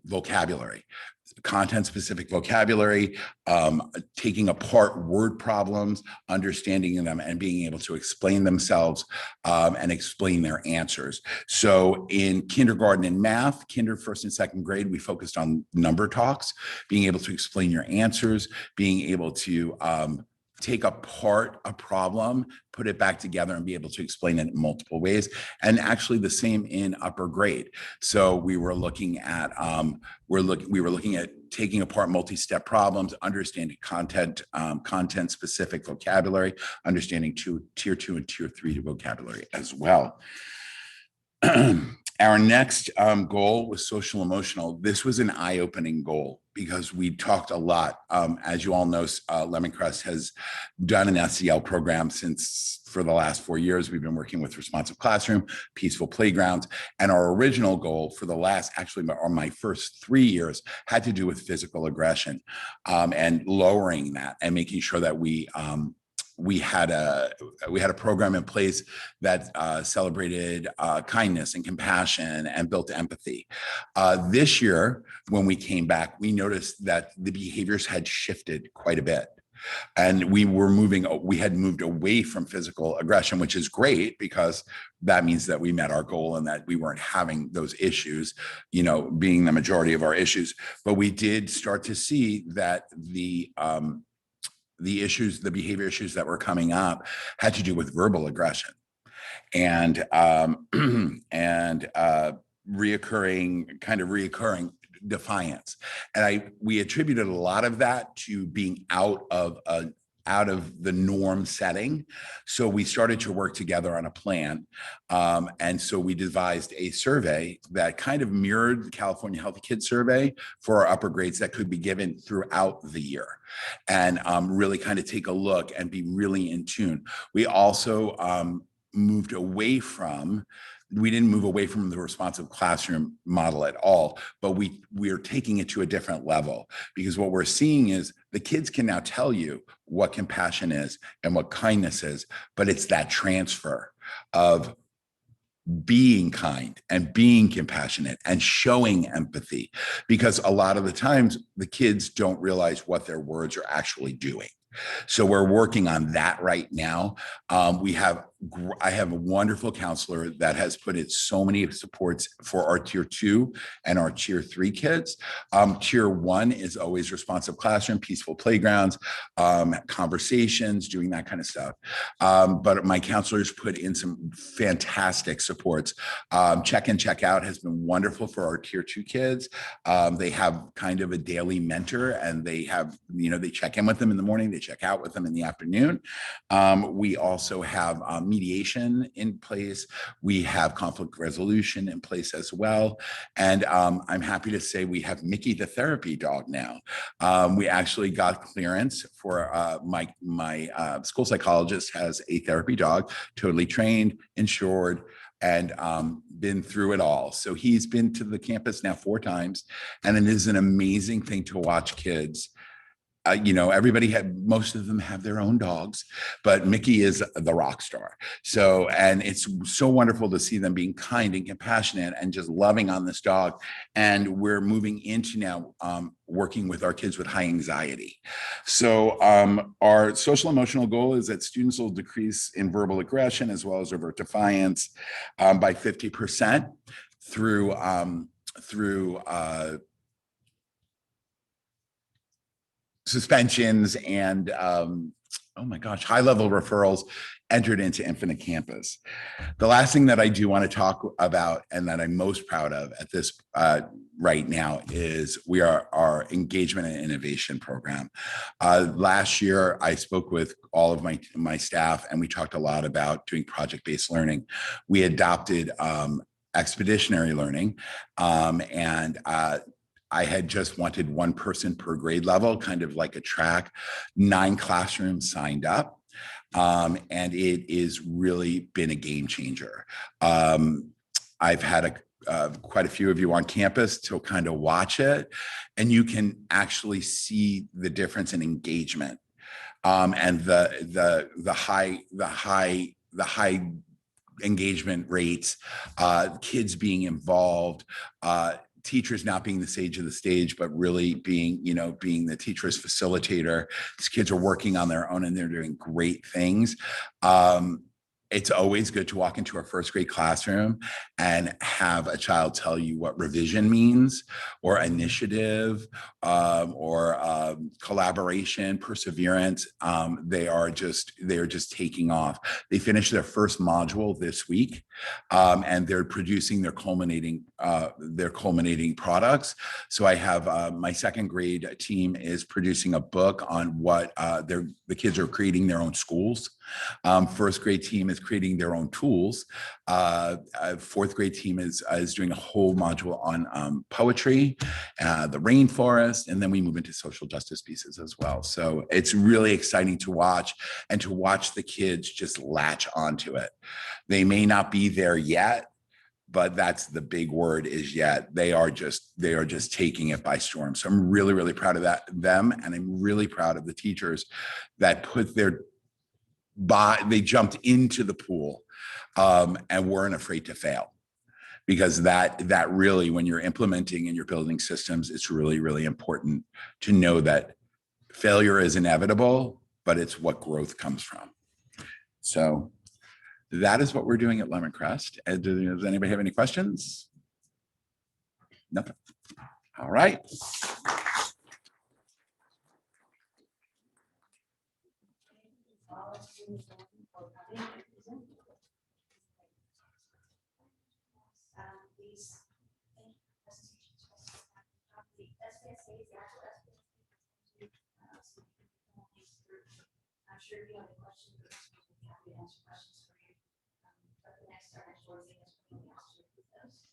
vocabulary, content specific vocabulary, taking apart word problems, understanding them and being able to explain themselves and explain their answers. So in kindergarten and math, first and second grade, we focused on number talks, being able to explain your answers, being able to take apart a problem, put it back together and be able to explain it in multiple ways. And actually the same in upper grade. So we were looking at, we were looking at taking apart multi-step problems, understanding content specific vocabulary, understanding tier 2 and tier 3 vocabulary as well. Our next goal was social emotional. This was an eye-opening goal because we talked a lot. As you all know, Lemoncrest has done an SEL program for the last 4 years. We've been working with Responsive Classroom, Peaceful Playgrounds, and our original goal for my first 3 years had to do with physical aggression and lowering that and making sure that we had a program in place that celebrated kindness and compassion and built empathy. This year, when we came back, we noticed that the behaviors had shifted quite a bit. And we had moved away from physical aggression, which is great because that means that we met our goal and that we weren't having those issues, being the majority of our issues. But we did start to see that the behavior issues that were coming up had to do with verbal aggression and reoccurring defiance. And we attributed a lot of that to being out of the norm setting. So we started to work together on a plan. And so we devised a survey that kind of mirrored the California Healthy Kids survey for our upper grades that could be given throughout the year and really kind of take a look and be really in tune. We also we didn't move away from the responsive classroom model at all, but we're taking it to a different level because what we're seeing is the kids can now tell you what compassion is and what kindness is, but it's that transfer of being kind and being compassionate and showing empathy, because a lot of the times the kids don't realize what their words are actually doing. So we're working on that right now. I have a wonderful counselor that has put in so many supports for our tier 2 and our tier 3 kids. Tier 1 is always responsive classroom, peaceful playgrounds, conversations, doing that kind of stuff. But my counselors put in some fantastic supports. Check in, check out has been wonderful for our tier 2 kids. They have kind of a daily mentor and they have, they check in with them in the morning, they check out with them in the afternoon. We also have mediation in place. We have conflict resolution in place as well. And I'm happy to say we have Mickey the therapy dog now. We actually got clearance for my school psychologist has a therapy dog, totally trained, insured, and been through it all. So he's been to the campus now 4 times. And it is an amazing thing to watch kids. Most of them have their own dogs, but Mickey is the rock star. So, and it's so wonderful to see them being kind and compassionate and just loving on this dog. And we're moving into now working with our kids with high anxiety. So our social emotional goal is that students will decrease in verbal aggression as well as overt defiance by 50% through suspensions and oh my gosh, high-level referrals entered into Infinite Campus. The last thing that I do want to talk about and that I'm most proud of at this right now is our engagement and innovation program. Last year, I spoke with all of my staff and we talked a lot about doing project-based learning. We adopted expeditionary learning and I had just wanted one person per grade level, kind of like a track. 9 classrooms signed up. And it is really been a game changer. I've had quite a few of you on campus to kind of watch it, and you can actually see the difference in engagement and the high engagement rates, kids being involved, teachers not being the sage of the stage, but really being the teacher's facilitator. These kids are working on their own and they're doing great things. It's always good to walk into a first grade classroom and have a child tell you what revision means, or initiative, or collaboration, perseverance. They are just taking off. They finished their first module this week, and they're producing their culminating products. So I have my second grade team is producing a book on what the kids are creating their own schools. First grade team is creating their own tools. Fourth grade team is doing a whole module on poetry, the rainforest, and then we move into social justice pieces as well. So it's really exciting to watch, and to watch the kids just latch onto it. They may not be there yet, but that's the big word, is yet. They are just taking it by storm. So I'm really, really proud of them, and I'm really proud of the teachers that they jumped into the pool and weren't afraid to fail, because that really, when you're implementing and you're building systems, it's really, really important to know that failure is inevitable, but it's what growth comes from. So that is what we're doing at Lemon Crest. Does anybody have any questions? Nothing. All right. I'm sure if you have any questions, we're happy to answer questions for you. But the next board thing is when we ask you those.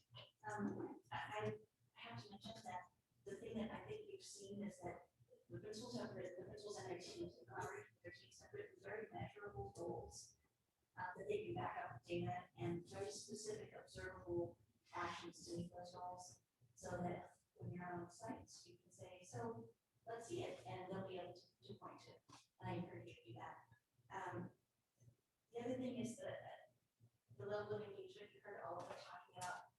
I have to mention that the thing that I think we've seen is that the principals and their teams have written very measurable goals that they can back up with data and very specific observable actions to meet those goals, so that when you're on the sites, you can say, so let's see it, and they'll be able to point to it. I encourage you to do that. The other thing is the level of engagement. You heard all of us talking about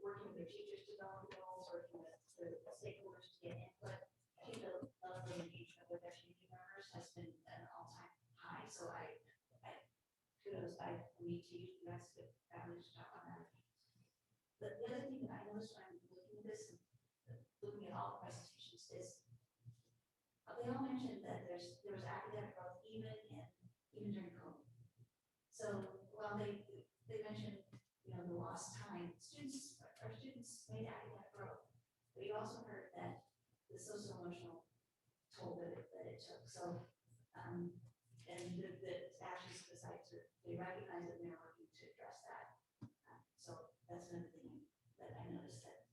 working with their teachers to develop goals, working with the stakeholders to get input. I think the level of engagement with their community members has been an all-time high. So I kudos, I need to use you guys to talk on that. The other thing that I noticed when I'm looking at this, looking at all the presentations, is they all mentioned that there was academic growth even during COVID. So while they mentioned the lost time, our students made academic growth, but you also heard that the social emotional toll that it took. So and the actions of the sites, they recognize it and they're working to address that. So that's another thing that I noticed, that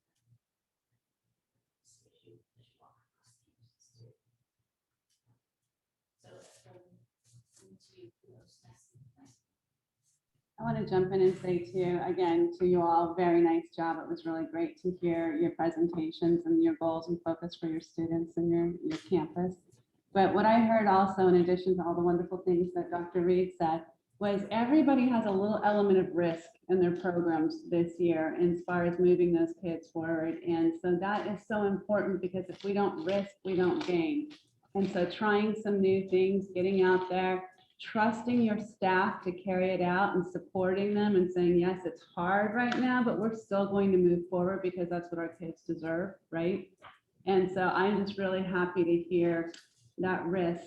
as you walk across the campuses too. I want to jump in and say too, again, to you all, very nice job. It was really great to hear your presentations and your goals and focus for your students and your campus. But what I heard also, in addition to all the wonderful things that Dr. Reed said, was everybody has a little element of risk in their programs this year as far as moving those kids forward. And so that is so important, because if we don't risk, we don't gain. And so trying some new things, getting out there, trusting your staff to carry it out and supporting them and saying, yes, it's hard right now, but we're still going to move forward because that's what our kids deserve, right? And so I'm just really happy to hear that risk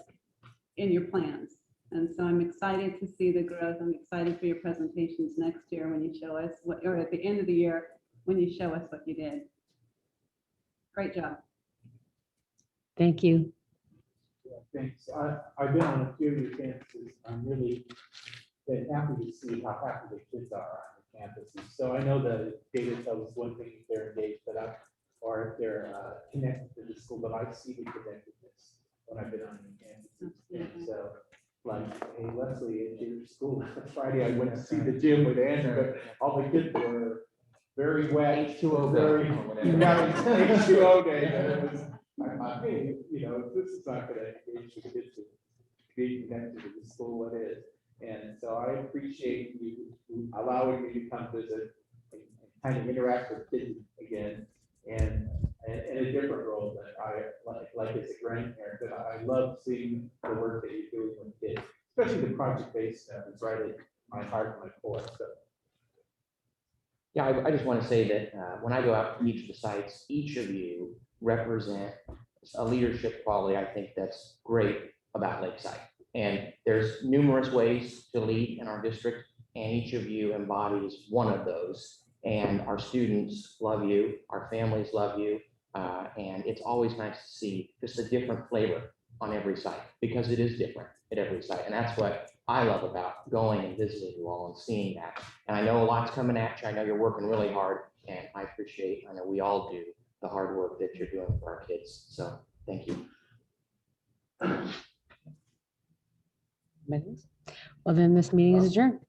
in your plans. And so I'm excited to see the growth. I'm excited for your presentations next year when you show us what, or at the end of the year, when you show us what you did. Great job. Thank you. Thanks. I've been on a few of your campuses. I'm really been happy to see how happy the kids are on the campuses. So I know the data tells us one thing if they're engaged, or if they're connected to the school, but I see the connectedness when I've been on the campuses. And so, like, hey, Leslie, at your school, Friday, I went to see the gym with Andrew, but all the kids were very wet, H2O, very, H2O day. And it was, I thought, hey, this is not gonna engage the kids to be connected to the school, what is. And so I appreciate you allowing me to come visit and kind of interact with kids again, and in a different role that I like as a grandparent, that I love seeing the work that you're doing with kids, especially the project-based stuff. It's right at my heart and my core. So. Yeah, I just want to say that when I go out to each of the sites, each of you represent a leadership quality I think that's great about Lakeside. And there's numerous ways to lead in our district, and each of you embodies one of those. And our students love you, our families love you, and it's always nice to see just a different flavor on every site, because it is different at every site. And that's what I love about going and visiting you all and seeing that. And I know a lot's coming at you. I know you're working really hard, and I appreciate, I know we all do, the hard work that you're doing for our kids. So thank you. Well, then this meeting is adjourned.